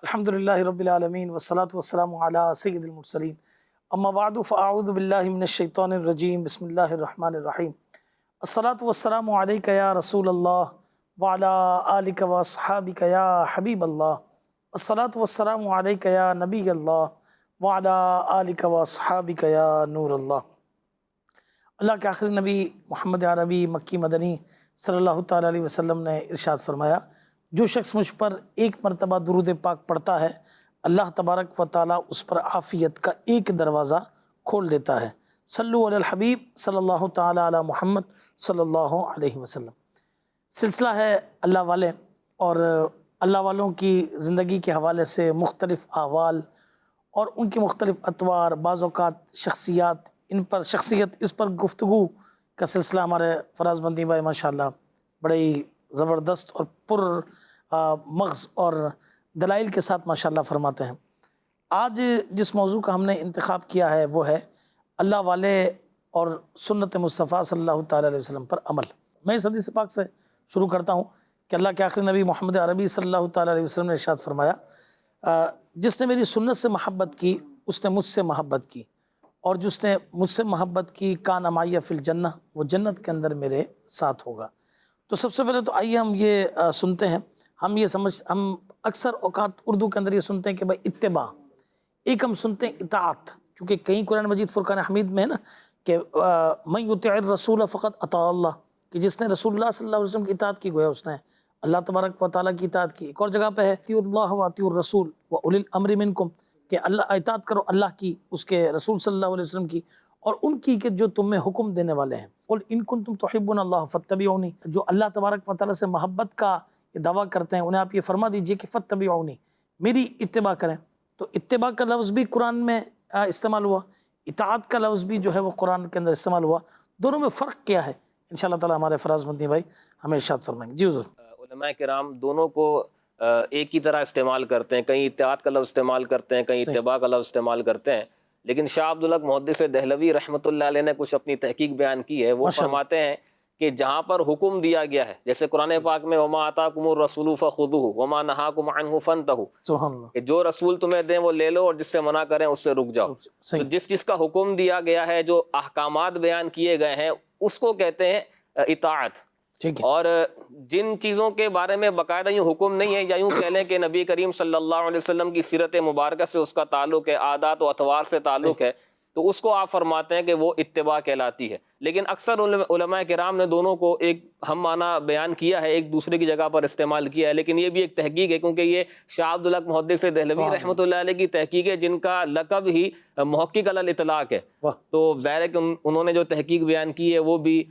الحمد للہ رب العالمین والصلاة والسلام علی سید المرسلین اما بعد فاعوذ باللہ من الشیطان الرجیم بسم اللہ الرحمن الرحیم الصلاة والسلام علیک یا رسول اللہ وعلی آلک واصحابک یا حبیب اللہ الصلاة والسلام علیک یا نبی اللہ وعلی آلک واصحابک یا نور اللہ۔ اللہ کے آخری نبی محمد عربی مکی مدنی صلی اللہ تعالیٰ علیہ وسلم نے ارشاد فرمایا، جو شخص مجھ پر ایک مرتبہ درود پاک پڑھتا ہے اللہ تبارک و تعالیٰ اس پر عافیت کا ایک دروازہ کھول دیتا ہے۔ صلو علی الحبیب صلی اللہ تعالیٰ علی محمد صلی اللہ علیہ وسلم۔ سلسلہ ہے اللہ والے، اور اللہ والوں کی زندگی کے حوالے سے مختلف احوال اور ان کی مختلف اطوار، بعض اوقات شخصیات، اس پر گفتگو کا سلسلہ ہمارے فراز مندی بھائی ماشاءاللہ بڑے ہی زبردست اور پر مغز اور دلائل کے ساتھ ماشاءاللہ فرماتے ہیں۔ آج جس موضوع کا ہم نے انتخاب کیا ہے وہ ہے اللہ والے اور سنت مصطفیٰ صلی اللہ تعالیٰ علیہ وسلم پر عمل۔ میں اس حدیث پاک سے شروع کرتا ہوں کہ اللہ کے آخری نبی محمد عربی صلی اللہ تعالیٰ علیہ وسلم نے ارشاد فرمایا، جس نے میری سنت سے محبت کی اس نے مجھ سے محبت کی، اور جس نے مجھ سے محبت کی کان معی فی الجنہ، وہ جنت کے اندر میرے ساتھ ہوگا۔ تو سب سے پہلے تو آئیے ہم یہ سنتے ہیں، ہم اکثر اوقات اردو کے اندر یہ سنتے ہیں کہ بھائی اتباع، ایک ہم سنتے ہیں اطاعت، کیونکہ کہیں قرآن مجید فرقان حمید میں ہے نا کہ من یطع الرسول فقط اطاع اللہ، کہ جس نے رسول اللہ صلی اللہ علیہ وسلم کی اطاعت کی گویا اس نے اللہ تبارک و تعالیٰ کی اطاعت کی۔ ایک اور جگہ پہ ہے اطیعوا اللہ واطیعوا الرسول واولی الامر منکم، کہ اللہ اطاعت کرو اللہ کی، اس کے رسول صلی اللہ علیہ وسلم کی، اور ان کی کہ جو تمہیں حکم دینے والے ہیں۔ قل ان کنتم تحبون اللہ فاتبعونی، جو اللہ تبارک و تعالیٰ سے محبت کا یہ دعویٰ کرتے ہیں انہیں آپ یہ فرما دیجئے کہ فاتبعونی، میری اتباع کریں۔ تو اتباع کا لفظ بھی قرآن میں استعمال ہوا، اطاعت کا لفظ بھی جو ہے وہ قرآن کے اندر استعمال ہوا، دونوں میں فرق کیا ہے انشاءاللہ تعالیٰ ہمارے فراز مدنی بھائی ہمیں ارشاد فرمائیں گے۔ جی حضور۔ علماء کرام دونوں کو ایک ہی طرح استعمال کرتے ہیں، کہیں اطاعت کا لفظ استعمال کرتے ہیں، کہیں اتباع کا لفظ استعمال کرتے ہیں، لیکن شاہ عبدالحق محدث دہلوی رحمۃ اللہ علیہ نے کچھ اپنی تحقیق بیان کی ہے۔ وہ فرماتے ہیں کہ جہاں پر حکم دیا گیا ہے، جیسے قرآن پاک میں وما آتاکم الرسول فخذوہ وما نہاکم عنہ فانتہوا، سبحان اللہ، کہ جو رسول تمہیں دیں وہ لے لو اور جس سے منع کریں اس سے رک جاؤ۔ تو جس چیز کا حکم دیا گیا ہے، جو احکامات بیان کیے گئے ہیں، اس کو کہتے ہیں اطاعت۔ اور جن چیزوں کے بارے میں باقاعدہ یوں حکم نہیں ہے، یا یوں کہہ لیں کہ نبی کریم صلی اللہ علیہ وسلم کی سیرت مبارکہ سے اس کا تعلق ہے، عادات و اطوار سے تعلق ہے، تو اس کو آپ فرماتے ہیں کہ وہ اتباع کہلاتی ہے۔ لیکن اکثر علماء کرام نے دونوں کو ایک ہم معنی بیان کیا ہے، ایک دوسرے کی جگہ پر استعمال کیا ہے، لیکن یہ بھی ایک تحقیق ہے، کیونکہ یہ شاہ عبدالحق محدث دہلوی رحمۃ اللہ علیہ کی تحقیق ہے، جن کا لقب ہی محقق علی الاطلاق ہے۔ تو ظاہر ہے کہ انہوں نے جو تحقیق بیان کی ہے وہ بھی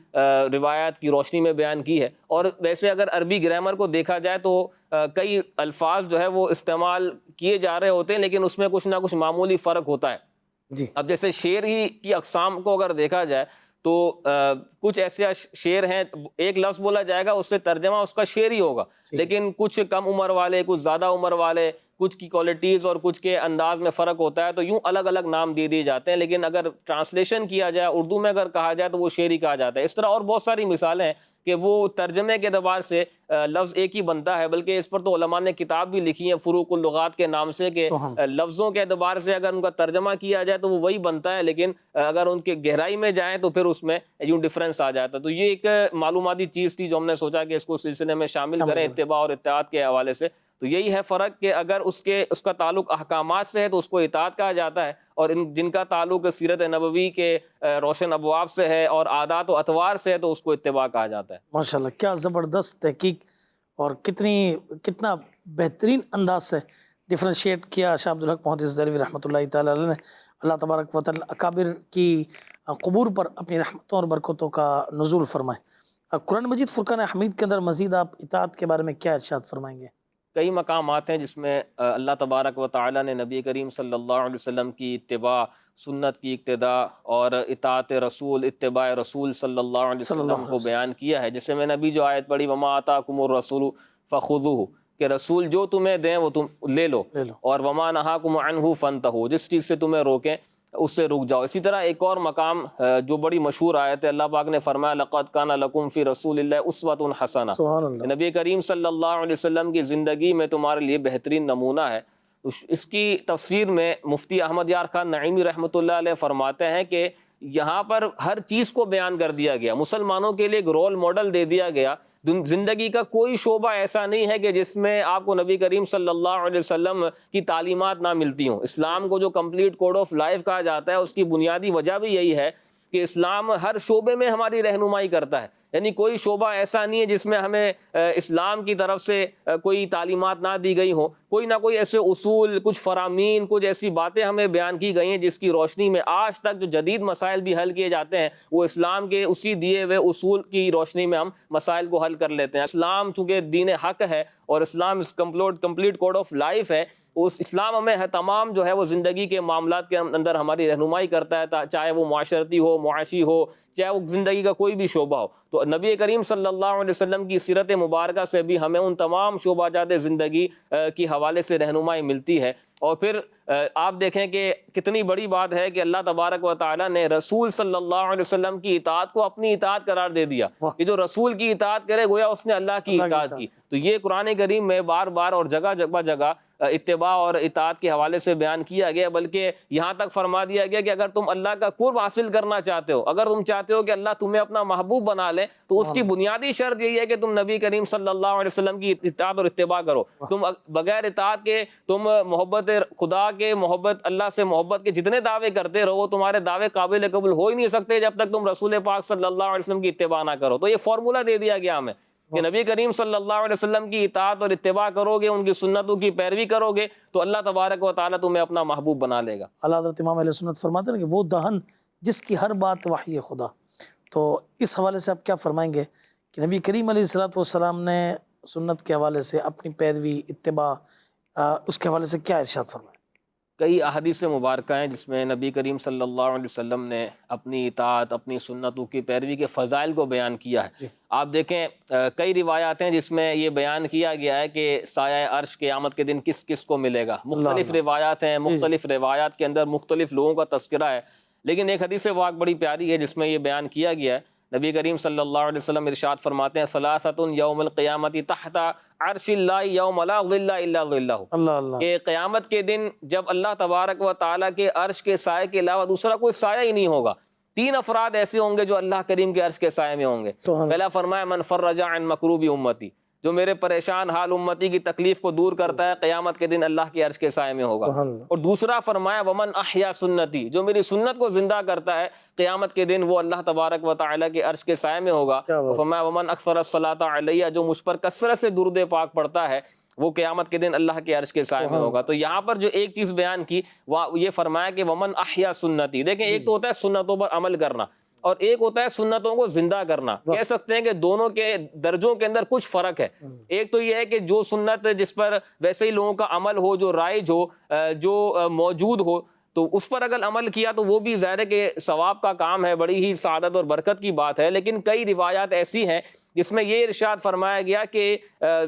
روایات کی روشنی میں بیان کی ہے۔ اور ویسے اگر عربی گرامر کو دیکھا جائے تو کئی الفاظ جو ہے وہ استعمال کیے جا رہے ہوتے ہیں، لیکن اس میں کچھ نہ کچھ معمولی فرق ہوتا ہے۔ اب جیسے شعر ہی کی اقسام کو اگر دیکھا جائے تو کچھ ایسے شعر ہیں، ایک لفظ بولا جائے گا اس سے ترجمہ اس کا شعر ہی ہوگا، لیکن کچھ کم عمر والے، کچھ زیادہ عمر والے، کچھ کی کوالٹیز اور کچھ کے انداز میں فرق ہوتا ہے، تو یوں الگ الگ نام دے دیے جاتے ہیں۔ لیکن اگر ٹرانسلیشن کیا جائے اردو میں اگر کہا جائے تو وہ شعر ہی کہا جاتا ہے۔ اس طرح اور بہت ساری مثالیں ہیں کہ وہ ترجمے کے اعتبار سے لفظ ایک ہی بنتا ہے، بلکہ اس پر تو علماء نے کتاب بھی لکھی ہے فروق اللغات کے نام سے، کہ لفظوں کے اعتبار سے اگر ان کا ترجمہ کیا جائے تو وہ وہی بنتا ہے، لیکن اگر ان کے گہرائی میں جائیں تو پھر اس میں یوں ڈفرینس آ جاتا ہے۔ تو یہ ایک معلوماتی چیز تھی جو ہم نے سوچا کہ اس کو سلسلے میں شامل کریں اتباع اور اطاعت کے حوالے سے۔ تو یہی ہے فرق کہ اگر اس کا تعلق احکامات سے ہے تو اس کو اطاعت کہا جاتا ہے، اور جن کا تعلق سیرت نبوی کے روشن ابواب سے ہے اور عادات و اطوار سے ہے تو اس کو اتباع کہا جاتا ہے۔ ماشاءاللہ، کیا زبردست تحقیق اور کتنا بہترین انداز سے ڈفرینشیٹ کیا شاہ عبدالحق محدث دہلوی رحمۃ اللہ تعالیٰ علیہ نے۔ اللہ تبارک و تعالیٰ اکابر کی قبور پر اپنی رحمتوں اور برکتوں کا نزول فرمائے۔ قرآن مجید فرقان حمید کے اندر مزید آپ اطاعت کے بارے میں کیا ارشاد فرمائیں گے؟ کئی مقامات ہیں جس میں اللہ تبارک و تعالیٰ نے نبی کریم صلی اللہ علیہ وسلم کی اتباع، سنت کی اقتداء اور اطاعت رسول، اتباع رسول صلی اللہ علیہ وسلم کو بیان کیا ہے۔ جیسے میں نے ابھی جو آیت پڑھی وما آتاکم الرسول فخذوہ، کہ رسول جو تمہیں دیں وہ تم لے لو، اور وما نہاکم عنہ فانتہوا، جس چیز سے تمہیں روکیں اس سے رک جاؤ۔ اسی طرح ایک اور مقام جو بڑی مشہور آیت ہے، اللہ پاک نے فرمایا لقد کان لکم فی رسول اللہ اسوۃ حسنہ، نبی کریم صلی اللہ علیہ وسلم کی زندگی میں تمہارے لیے بہترین نمونہ ہے۔ اس کی تفسیر میں مفتی احمد یار خان نعیمی رحمۃ اللہ علیہ فرماتے ہیں کہ یہاں پر ہر چیز کو بیان کر دیا گیا، مسلمانوں کے لیے ایک رول ماڈل دے دیا گیا۔ زندگی کا کوئی شعبہ ایسا نہیں ہے کہ جس میں آپ کو نبی کریم صلی اللہ علیہ وسلم کی تعلیمات نہ ملتی ہوں۔ اسلام کو جو کمپلیٹ کوڈ آف لائف کہا جاتا ہے، اس کی بنیادی وجہ بھی یہی ہے کہ اسلام ہر شعبے میں ہماری رہنمائی کرتا ہے، یعنی کوئی شعبہ ایسا نہیں ہے جس میں ہمیں اسلام کی طرف سے کوئی تعلیمات نہ دی گئی ہوں۔ کوئی نہ کوئی ایسے اصول، کچھ فرامین، کچھ ایسی باتیں ہمیں بیان کی گئی ہیں جس کی روشنی میں آج تک جو جدید مسائل بھی حل کیے جاتے ہیں وہ اسلام کے اسی دیے ہوئے اصول کی روشنی میں ہم مسائل کو حل کر لیتے ہیں۔ اسلام چونکہ دین حق ہے اور اسلام کمپلیٹ کوڈ آف لائف ہے، اس اسلام ہمیں تمام جو ہے وہ زندگی کے معاملات کے اندر ہماری رہنمائی کرتا ہے، چاہے وہ معاشرتی ہو، معاشی ہو، چاہے وہ زندگی کا کوئی بھی شعبہ ہو۔ تو نبی کریم صلی اللہ علیہ وسلم کی سیرت مبارکہ سے بھی ہمیں ان تمام شعبہ جات زندگی کی حوالے سے رہنمائی ملتی ہے۔ اور پھر آپ دیکھیں کہ کتنی بڑی بات ہے کہ اللہ تبارک و تعالیٰ نے رسول صلی اللہ علیہ وسلم کی اطاعت کو اپنی اطاعت قرار دے دیا کہ جو رسول کی اطاعت کرے گویا اس نے اللہ کی اطاعت کی۔ تو یہ قرآن کریم میں بار بار اور جگہ جگہ اتباع اور اطاعت کے حوالے سے بیان کیا گیا، بلکہ یہاں تک فرما دیا گیا کہ اگر تم اللہ کا قرب حاصل کرنا چاہتے ہو، اگر تم چاہتے ہو کہ اللہ تمہیں اپنا محبوب بنا لے، تو اس کی بنیادی شرط یہی ہے کہ تم نبی کریم صلی اللہ علیہ وسلم کی اطاعت اور اتباع کرو۔ تم بغیر اطاعت کے تم محبت خدا کے، محبت اللہ سے محبت کے جتنے دعوے کرتے رہو، تمہارے دعوے قابل قبول ہو ہی نہیں سکتے جب تک تم رسول پاک صلی اللہ علیہ وسلم کی اتباع نہ کرو۔ تو یہ فارمولہ دے دیا گیا ہمیں کہ نبی کریم صلی اللہ علیہ وسلم کی اطاعت اور اتباع کرو گے، ان کی سنتوں کی پیروی کرو گے، تو اللہ تبارک و تعالیٰ تمہیں اپنا محبوب بنا لے گا۔ اللہ حضرت امام اہل سنت فرماتے ہیں کہ وہ دہن جس کی ہر بات وحی خدا۔ تو اس حوالے سے آپ کیا فرمائیں گے کہ نبی کریم علیہ السلام نے سنت کے حوالے سے اپنی پیروی، اتباع، اس کے حوالے سے کیا ارشاد فرمایا؟ کئی احادیث مبارکہ ہیں جس میں نبی کریم صلی اللہ علیہ وسلم نے اپنی اطاعت، اپنی سنتوں کی پیروی کے فضائل کو بیان کیا ہے۔ آپ دیکھیں کئی روایات ہیں جس میں یہ بیان کیا گیا ہے کہ سایہ عرش قیامت کے دن کس کس کو ملے گا۔ مختلف روایات ہیں، مختلف روایات کے اندر مختلف لوگوں کا تذکرہ ہے، لیکن ایک حدیث پاک بڑی پیاری ہے جس میں یہ بیان کیا گیا ہے۔ نبی کریم صلی اللہ علیہ وسلم ارشاد فرماتے ہیں ثلاثۃ یوم القیامت تحت عرش اللہ یوم لا ظل الا ظلہ، کہ قیامت کے دن جب اللہ تبارک و تعالیٰ کے عرش کے سائے کے علاوہ دوسرا کوئی سایہ ہی نہیں ہوگا، تین افراد ایسے ہوں گے جو اللہ کریم کے عرش کے سائے میں ہوں گے۔ پہلا فرمایا من فرج عن مکروب امتی، جو میرے پریشان حال امتی کی تکلیف کو دور کرتا ہے، قیامت کے دن اللہ کے عرش کے سائے میں ہوگا۔ اور دوسرا فرمایا ومن احیا سنتی، جو میری سنت کو زندہ کرتا ہے، قیامت کے دن وہ اللہ تبارک و تعالیٰ کے عرش کے سائے میں ہوگا۔ فرمایا ومن اکثر الصلاۃ علیہ، جو مجھ پر کثرت سے درود پاک پڑھتا ہے، وہ قیامت کے دن اللہ کے عرش کے سائے میں ہوگا۔ تو یہاں پر جو ایک چیز بیان کی وہ یہ فرمایا کہ ومن احیا سنتی۔ دیکھیں ایک تو ہوتا ہے سنتوں پر عمل کرنا اور ایک ہوتا ہے سنتوں کو زندہ کرنا۔ کہہ سکتے ہیں کہ دونوں کے درجوں کے اندر کچھ فرق ہے۔ ایک تو یہ ہے کہ جو سنت جس پر ویسے ہی لوگوں کا عمل ہو، جو رائج ہو، جو موجود ہو، تو اس پر اگر عمل کیا تو وہ بھی ظاہر ہے کہ ثواب کا کام ہے، بڑی ہی سعادت اور برکت کی بات ہے۔ لیکن کئی روایات ایسی ہیں جس میں یہ ارشاد فرمایا گیا کہ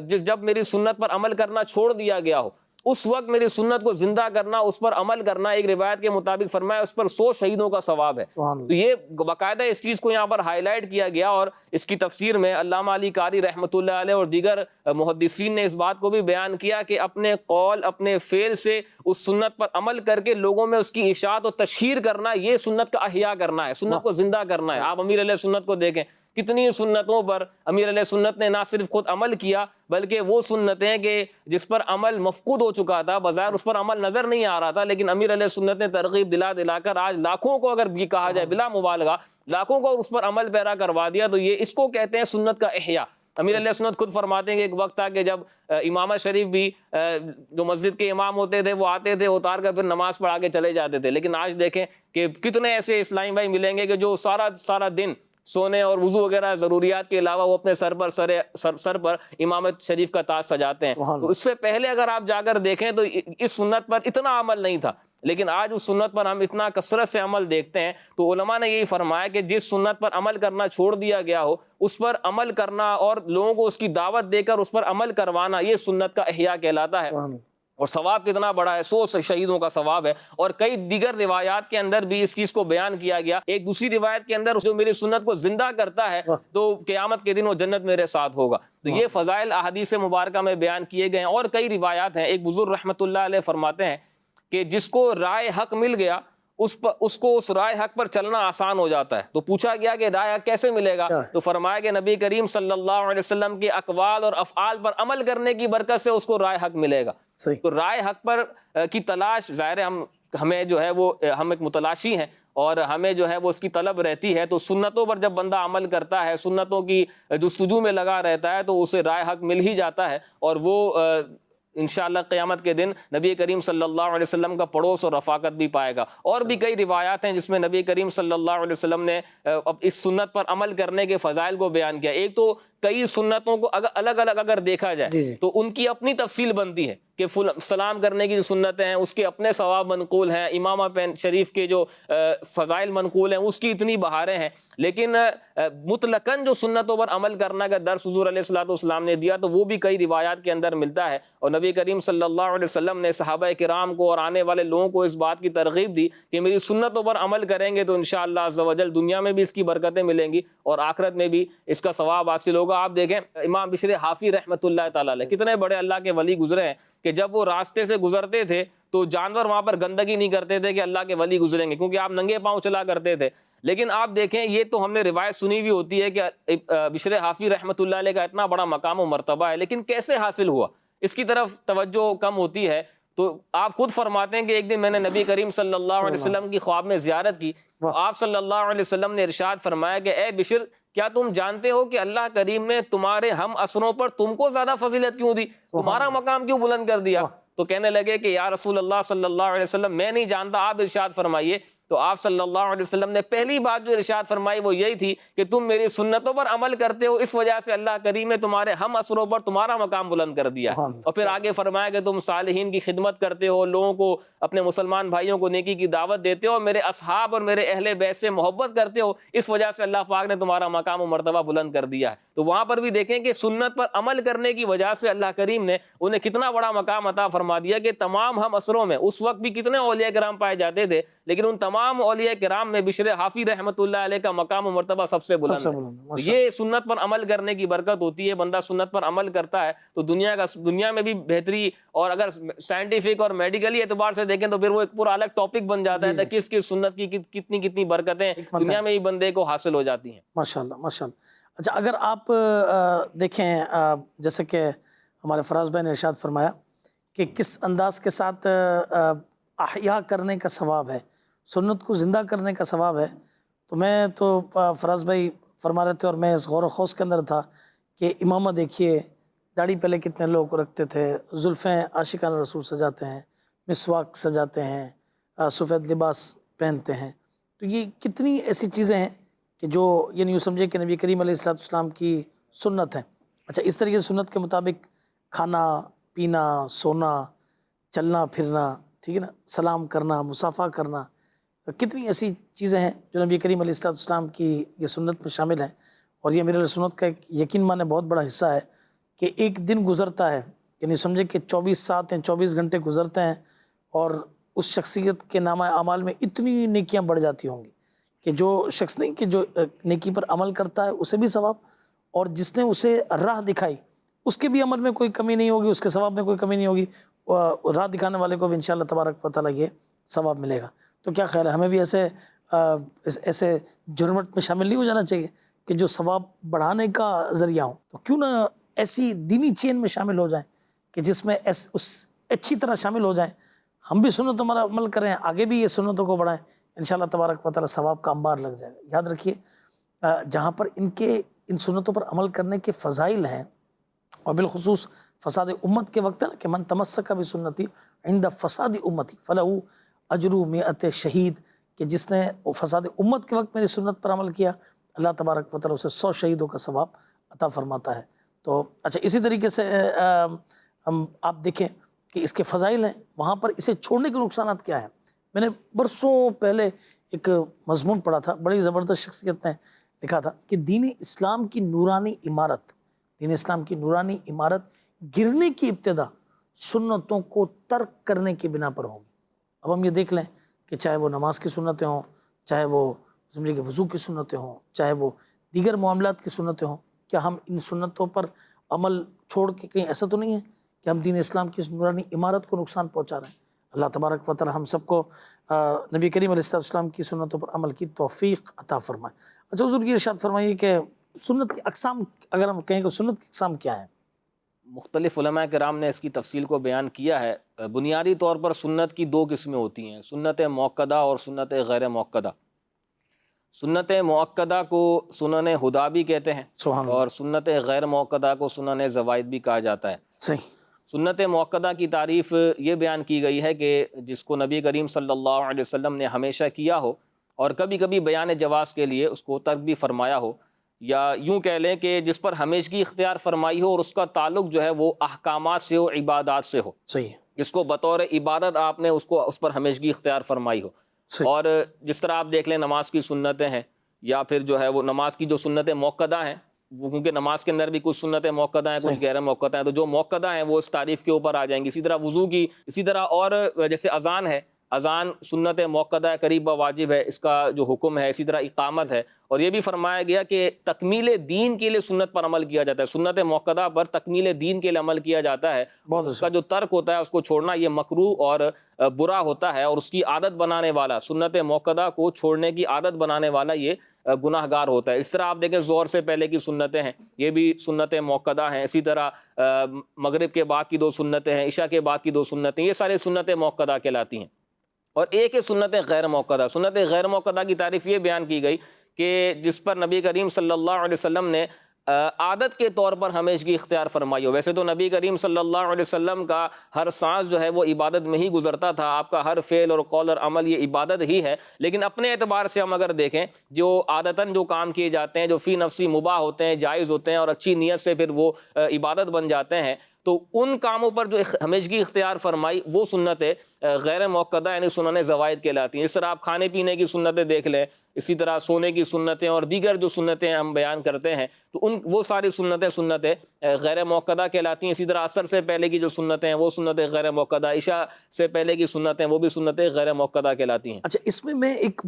جب میری سنت پر عمل کرنا چھوڑ دیا گیا ہو، اس وقت میری سنت کو زندہ کرنا، اس پر عمل کرنا، ایک روایت کے مطابق فرمایا اس پر 100 شہیدوں کا ثواب ہے۔ تو یہ باقاعدہ اس چیز کو یہاں پر ہائی لائٹ کیا گیا، اور اس کی تفسیر میں علامہ علی قاری رحمۃ اللہ علیہ اور دیگر محدثین نے اس بات کو بھی بیان کیا کہ اپنے قول، اپنے فعل سے اس سنت پر عمل کر کے لوگوں میں اس کی اشاعت اور تشہیر کرنا، یہ سنت کا احیاء کرنا ہے، سنت کو زندہ کرنا ہے۔ آپ امیر علیہ سنت کو دیکھیں، کتنی سنتوں پر امیر علیہ سنت نے نہ صرف خود عمل کیا بلکہ وہ سنتیں کہ جس پر عمل مفقود ہو چکا تھا، بظاہر اس پر عمل نظر نہیں آ رہا تھا، لیکن امیر علیہ سنت نے ترغیب دلا کر آج لاکھوں کو اگر بھی کہا جائے بلا مبالغہ لاکھوں کو اس پر عمل پیرا کروا دیا۔ تو یہ اس کو کہتے ہیں سنت کا احیاء۔ امیر علیہ سنت خود فرماتے ہیں کہ ایک وقت تھا کہ جب امامہ شریف بھی جو مسجد کے امام ہوتے تھے وہ آتے تھے، اتار کر پھر نماز پڑھا کے چلے جاتے تھے، لیکن آج دیکھیں کہ کتنے ایسے اسلامی بھائی ملیں گے کہ جو سارا دن سونے اور وضو وغیرہ ضروریات کے علاوہ وہ اپنے سر پر امامت شریف کا تاج سجاتے ہیں۔ تو اس سے پہلے اگر آپ جا کر دیکھیں تو اس سنت پر اتنا عمل نہیں تھا، لیکن آج اس سنت پر ہم اتنا کثرت سے عمل دیکھتے ہیں۔ تو علماء نے یہی فرمایا کہ جس سنت پر عمل کرنا چھوڑ دیا گیا ہو، اس پر عمل کرنا اور لوگوں کو اس کی دعوت دے کر اس پر عمل کروانا، یہ سنت کا احیاء کہلاتا ہے۔ اور ثواب کتنا بڑا ہے، 100 شہیدوں کا ثواب ہے. اور کئی دیگر روایات کے اندر بھی اس چیز کو بیان کیا گیا. ایک دوسری روایت کے اندر جو میری سنت کو زندہ کرتا ہے تو قیامت کے دن وہ جنت میرے ساتھ ہوگا. تو یہ فضائل احادیث مبارکہ میں بیان کیے گئے ہیں. اور کئی روایات ہیں. ایک بزرگ رحمۃ اللہ علیہ فرماتے ہیں کہ جس کو رائے حق مل گیا اس کو اس رائے حق پر چلنا آسان ہو جاتا ہے. تو پوچھا گیا کہ رائے حق کیسے ملے گا؟ تو فرمایا کہ نبی کریم صلی اللہ علیہ وسلم کے اقوال اور افعال پر عمل کرنے کی برکت سے اس کو رائے حق ملے گا. تو رائے حق پر کی تلاش ظاہر ہے ہمیں جو ہے وہ ہم ایک متلاشی ہیں اور ہمیں جو ہے وہ اس کی طلب رہتی ہے. تو سنتوں پر جب بندہ عمل کرتا ہے، سنتوں کی جستجو میں لگا رہتا ہے، تو اسے رائے حق مل ہی جاتا ہے. اور وہ انشاءاللہ قیامت کے دن نبی کریم صلی اللہ علیہ وسلم کا پڑوس اور رفاقت بھی پائے گا. اور بھی کئی روایات ہیں جس میں نبی کریم صلی اللہ علیہ وسلم نے اس سنت پر عمل کرنے کے فضائل کو بیان کیا. ایک تو کئی سنتوں کو الگ الگ اگر دیکھا جائے تو ان کی اپنی تفصیل بنتی ہے کہ سلام کرنے کی جو سنتیں ہیں اس کے اپنے ثواب منقول ہیں، امامہ پین شریف کے جو فضائل منقول ہیں اس کی اتنی بہاریں ہیں. لیکن مطلقاً جو سنتوں پر عمل کرنا کا درس حضور علیہ الصلوۃ والسلام نے دیا تو وہ بھی کئی روایات کے اندر ملتا ہے. اور نبی کریم صلی اللہ علیہ وسلم نے صحابہ کرام کو اور آنے والے لوگوں کو اس بات کی ترغیب دی کہ میری سنتوں پر عمل کریں گے تو انشاءاللہ عز و جل دنیا میں بھی اس کی برکتیں ملیں گی اور آخرت میں بھی اس کا ثواب حاصل ہوگا. آپ دیکھیں امام بشر حافی رحمۃ اللہ تعالیٰ علیہ کتنے بڑے اللہ کے ولی گزرے ہیں کہ جب وہ راستے سے گزرتے تھے تو جانور وہاں پر گندگی نہیں کرتے تھے کہ اللہ کے ولی گزریں گے، کیونکہ آپ ننگے پاؤں چلا کرتے تھے. لیکن آپ دیکھیں یہ تو ہم نے روایت سنی ہوئی ہوتی ہے کہ بشر حافی رحمۃ اللہ علیہ کا اتنا بڑا مقام و مرتبہ ہے، لیکن کیسے حاصل ہوا اس کی طرف توجہ کم ہوتی ہے. تو آپ خود فرماتے ہیں کہ ایک دن میں نے نبی کریم صلی اللہ علیہ وسلم کی خواب میں زیارت کی. آپ صلی اللہ علیہ وسلم نے ارشاد فرمایا کہ اے بشر، کیا تم جانتے ہو کہ اللہ کریم نے تمہارے ہم اسروں پر تم کو زیادہ فضیلت کیوں دی، تمہارا مقام کیوں بلند کر دیا؟ تو کہنے لگے کہ یا رسول اللہ صلی اللہ علیہ وسلم میں نہیں جانتا، آپ ارشاد فرمائیے. تو آپ صلی اللہ علیہ وسلم نے پہلی بات جو ارشاد فرمائی وہ یہی تھی کہ تم میری سنتوں پر عمل کرتے ہو، اس وجہ سے اللہ کریم نے تمہارے ہم اسروں پر تمہارا مقام بلند کر دیا. اور پھر آگے فرمایا کہ تم صالحین کی خدمت کرتے ہو، لوگوں کو اپنے مسلمان بھائیوں کو نیکی کی دعوت دیتے ہو، میرے اصحاب اور میرے اہل بیت سے محبت کرتے ہو، اس وجہ سے اللہ پاک نے تمہارا مقام و مرتبہ بلند کر دیا ہے. تو وہاں پر بھی دیکھیں کہ سنت پر عمل کرنے کی وجہ سے اللہ کریم نے انہیں کتنا بڑا مقام عطا فرما دیا کہ تمام ہم اسروں میں اس وقت بھی کتنے اولیاء کرام پائے جاتے تھے، لیکن ان تمام اولیاء کرام میں بشر حافی رحمۃ اللہ علیہ کا مقام و مرتبہ سب سے بلند ہے. یہ سنت پر عمل کرنے کی برکت ہوتی ہے. بندہ سنت پر عمل کرتا ہے تو دنیا میں بھی بہتری، اور اگر سائنٹیفک اور میڈیکلی اعتبار سے دیکھیں تو پھر وہ ایک پورا الگ ٹاپک بن جاتا ہے کہ کس سنت کی کتنی برکتیں دنیا میں ہی بندے کو حاصل ہو جاتی ہیں. ماشاءاللہ ماشاءاللہ. اچھا، اگر آپ دیکھیں جیسے کہ ہمارے فراز بھائی نے ارشاد فرمایا کہ کس انداز کے ساتھ احیاء کرنے کا ثواب ہے، سنت کو زندہ کرنے کا ثواب ہے، تو میں تو فراز بھائی فرما رہے تھے اور میں اس غور و خوض کے اندر تھا کہ امامہ دیکھیے، داڑھی پہلے کتنے لوگ رکھتے تھے، زلفیں عاشقان رسول سجاتے ہیں، مسواک سجاتے ہیں، سفید لباس پہنتے ہیں. تو یہ کتنی ایسی چیزیں ہیں کہ جو یعنی یوں سمجھے کہ نبی کریم علیہ السلام کی سنت ہے. اچھا، اس طریقے سے سنت کے مطابق کھانا پینا، سونا، چلنا پھرنا، ٹھیک ہے نا، سلام کرنا، مصافحہ کرنا، کتنی ایسی چیزیں ہیں جو نبی کریم علیہ السلام کی یہ سنت میں شامل ہیں. اور یہ میرے سنت کا ایک یقین مانے بہت بڑا حصہ ہے کہ ایک دن گزرتا ہے، یعنی سمجھے کہ 24 ساعت ہیں، 24 گھنٹے گزرتے ہیں اور اس شخصیت کے نامہ اعمال میں اتنی نیکیاں بڑھ جاتی ہوں گی کہ جو شخص نہیں کہ جو نیکی پر عمل کرتا ہے اسے بھی ثواب، اور جس نے اسے راہ دکھائی اس کے بھی عمل میں کوئی کمی نہیں ہوگی، اس کے ثواب میں کوئی کمی نہیں ہوگی، راہ دکھانے والے کو بھی انشاءاللہ تبارک و تعالیٰ یہ ثواب ملے گا. تو کیا خیال ہے، ہمیں بھی ایسے جرمٹ میں شامل نہیں ہو جانا چاہیے کہ جو ثواب بڑھانے کا ذریعہ ہوں؟ تو کیوں نہ ایسی دینی چین میں شامل ہو جائیں کہ جس میں اس اچھی طرح شامل ہو جائیں، ہم بھی سنتوں پر عمل کریں، آگے بھی یہ سنتوں کو بڑھائیں، انشاءاللہ تبارک و تعالیٰ ثواب کا انبار لگ جائے گا. یاد رکھیے جہاں پر ان سنتوں پر عمل کرنے کے فضائل ہیں، اور بالخصوص فساد امت کے وقت ہے نا کہ من تمسک بسنتی عند فساد امتی فلہ اجر 100 شہید، کہ جس نے فساد امت کے وقت میری سنت پر عمل کیا اللہ تبارک و تعالیٰ اسے 100 شہیدوں کا ثواب عطا فرماتا ہے. تو اچھا، اسی طریقے سے آپ دیکھیں کہ اس کے فضائل ہیں، وہاں پر اسے چھوڑنے کے نقصانات کیا ہیں. میں نے برسوں پہلے ایک مضمون پڑھا تھا، بڑی زبردست شخصیت نے لکھا تھا کہ دین اسلام کی نورانی عمارت گرنے کی ابتدا سنتوں کو ترک کرنے کی بنا پر ہوگی۔ اب ہم یہ دیکھ لیں کہ چاہے وہ نماز کی سنتیں ہوں، چاہے وہ سمجھے کہ وضو کی سنتیں ہوں، چاہے وہ دیگر معاملات کی سنتیں ہوں، کیا ہم ان سنتوں پر عمل چھوڑ کے کہیں ایسا تو نہیں ہے کہ ہم دین اسلام کی اس نورانی عمارت کو نقصان پہنچا رہے ہیں؟ اللہ تبارک و تعالی ہم سب کو نبی کریم علیہ السلام کی سنتوں پر عمل کی توفیق عطا فرمائے۔ اچھا حضور کی ارشاد فرمائیے کہ سنت کی اقسام، اگر ہم کہیں کہ سنت کی اقسام کیا ہیں؟ مختلف علماء کرام نے اس کی تفصیل کو بیان کیا ہے۔ بنیادی طور پر سنت کی دو قسمیں ہوتی ہیں، سنت موقدہ اور سنت غیر موقدہ۔ سنت موقدہ کو سنن ہدا بھی کہتے ہیں اور سنت غیر موقدہ کو سنن زوائد بھی کہا جاتا ہے۔ صحیح۔ سنت موقدہ کی تعریف یہ بیان کی گئی ہے کہ جس کو نبی کریم صلی اللہ علیہ وسلم نے ہمیشہ کیا ہو اور کبھی کبھی بیان جواز کے لیے اس کو ترک بھی فرمایا ہو، یا یوں کہہ لیں کہ جس پر ہمیشگی اختیار فرمائی ہو اور اس کا تعلق جو ہے وہ احکامات سے ہو، عبادات سے ہو۔ صحیح۔ جس کو بطور عبادت آپ نے اس پر ہمیشگی اختیار فرمائی ہو۔ اور جس طرح آپ دیکھ لیں نماز کی سنتیں ہیں، یا پھر جو ہے وہ نماز کی جو سنتیں موقدہ ہیں، وہ کیونکہ نماز کے اندر بھی کچھ سنتیں موقدہ ہیں، کچھ غیر موقدہ ہیں، تو جو موقدہ ہیں وہ اس تعریف کے اوپر آ جائیں گی۔ اسی طرح وضو کی، اسی طرح اور جیسے اذان ہے، اذان سنت موقدہ ہے، قریب واجب ہے، اس کا جو حکم ہے۔ اسی طرح اقامت ہے، اور یہ بھی فرمایا گیا کہ تکمیل دین کے لیے سنت پر عمل کیا جاتا ہے، سنت موقدہ پر تکمیل دین کے لیے عمل کیا جاتا ہے۔ اس کا جو ترک ہوتا ہے، اس کو چھوڑنا، یہ مکروہ اور برا ہوتا ہے، اور اس کی عادت بنانے والا، سنت موقدہ کو چھوڑنے کی عادت بنانے والا یہ گناہ گار ہوتا ہے۔ اس طرح آپ دیکھیں ظہر سے پہلے کی سنتیں ہیں، یہ بھی سنت موقدہ ہیں۔ اسی طرح مغرب کے بعد کی دو سنتیں ہیں، عشاء کے بعد کی دو سنتیں، یہ سارے سنت موقدہ کہلاتی ہیں۔ اور ایک ہے سنت غیر موقدہ۔ سنت غیر موقدہ کی تعریف یہ بیان کی گئی کہ جس پر نبی کریم صلی اللہ علیہ وسلم نے عادت کے طور پر ہمیشگی اختیار فرمائی ہو۔ ویسے تو نبی کریم صلی اللہ علیہ وسلم کا ہر سانس جو ہے وہ عبادت میں ہی گزرتا تھا، آپ کا ہر فعل اور قول اور عمل یہ عبادت ہی ہے، لیکن اپنے اعتبار سے ہم اگر دیکھیں، جو عادتاً جو کام کیے جاتے ہیں، جو فی نفسی مباح ہوتے ہیں، جائز ہوتے ہیں، اور اچھی نیت سے پھر وہ عبادت بن جاتے ہیں، تو ان کاموں پر جو ہمیشگی اختیار فرمائی وہ سنت غیر موقدہ یعنی سنن زوائد کہلاتی ہیں۔ اس طرح آپ کھانے پینے کی سنتیں دیکھ لیں، اسی طرح سونے کی سنتیں اور دیگر جو سنتیں ہم بیان کرتے ہیں، تو وہ ساری سنتیں غیر موقدہ کہلاتی ہیں۔ اسی طرح عصر سے پہلے کی جو سنتیں ہیں وہ سنتیں غیر موقدہ، عشاء سے پہلے کی سنتیں وہ بھی سنتیں غیر موقدہ کہلاتی ہیں۔ اچھا، اس میں ایک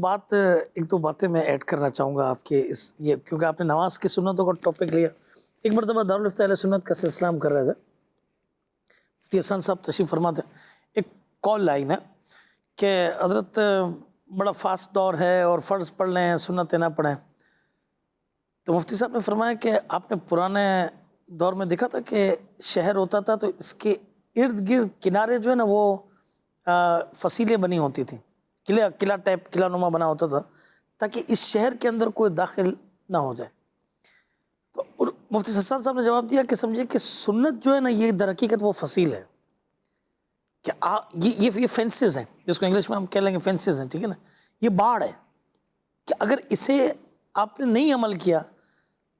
دو باتیں میں ایڈ کرنا چاہوں گا آپ کے یہ، کیونکہ آپ نے نماز کی سنتوں کا ٹاپک لیا۔ ایک مرتبہ دارالفتہ اہل سنت کا سلسلہ ہم کر رہے تھے، مفتی حسن صاحب تشریف فرما تھے، ایک کال لائن ہے کہ حضرت بڑا فاسٹ دور ہے اور فرض پڑھ لیں، سنتیں نہ پڑھیں۔ تو مفتی صاحب نے فرمایا کہ آپ نے پرانے دور میں دیکھا تھا کہ شہر ہوتا تھا تو اس کے ارد گرد کنارے جو ہے نا وہ فصیلیں بنی ہوتی تھیں، قلعہ ٹائپ، قلعہ نما بنا ہوتا تھا، تاکہ اس شہر کے اندر کوئی داخل نہ ہو جائے۔ تو مفتی حسن صاحب نے جواب دیا کہ سمجھے کہ سنت جو ہے نا یہ در حقیقت وہ فصیل ہے، کہ یہ فینسز ہیں، جس کو انگلش میں ہم کہہ لیں گے فینسز ہیں، ٹھیک ہے نا، یہ باڑ ہے کہ اگر اسے آپ نے نہیں عمل کیا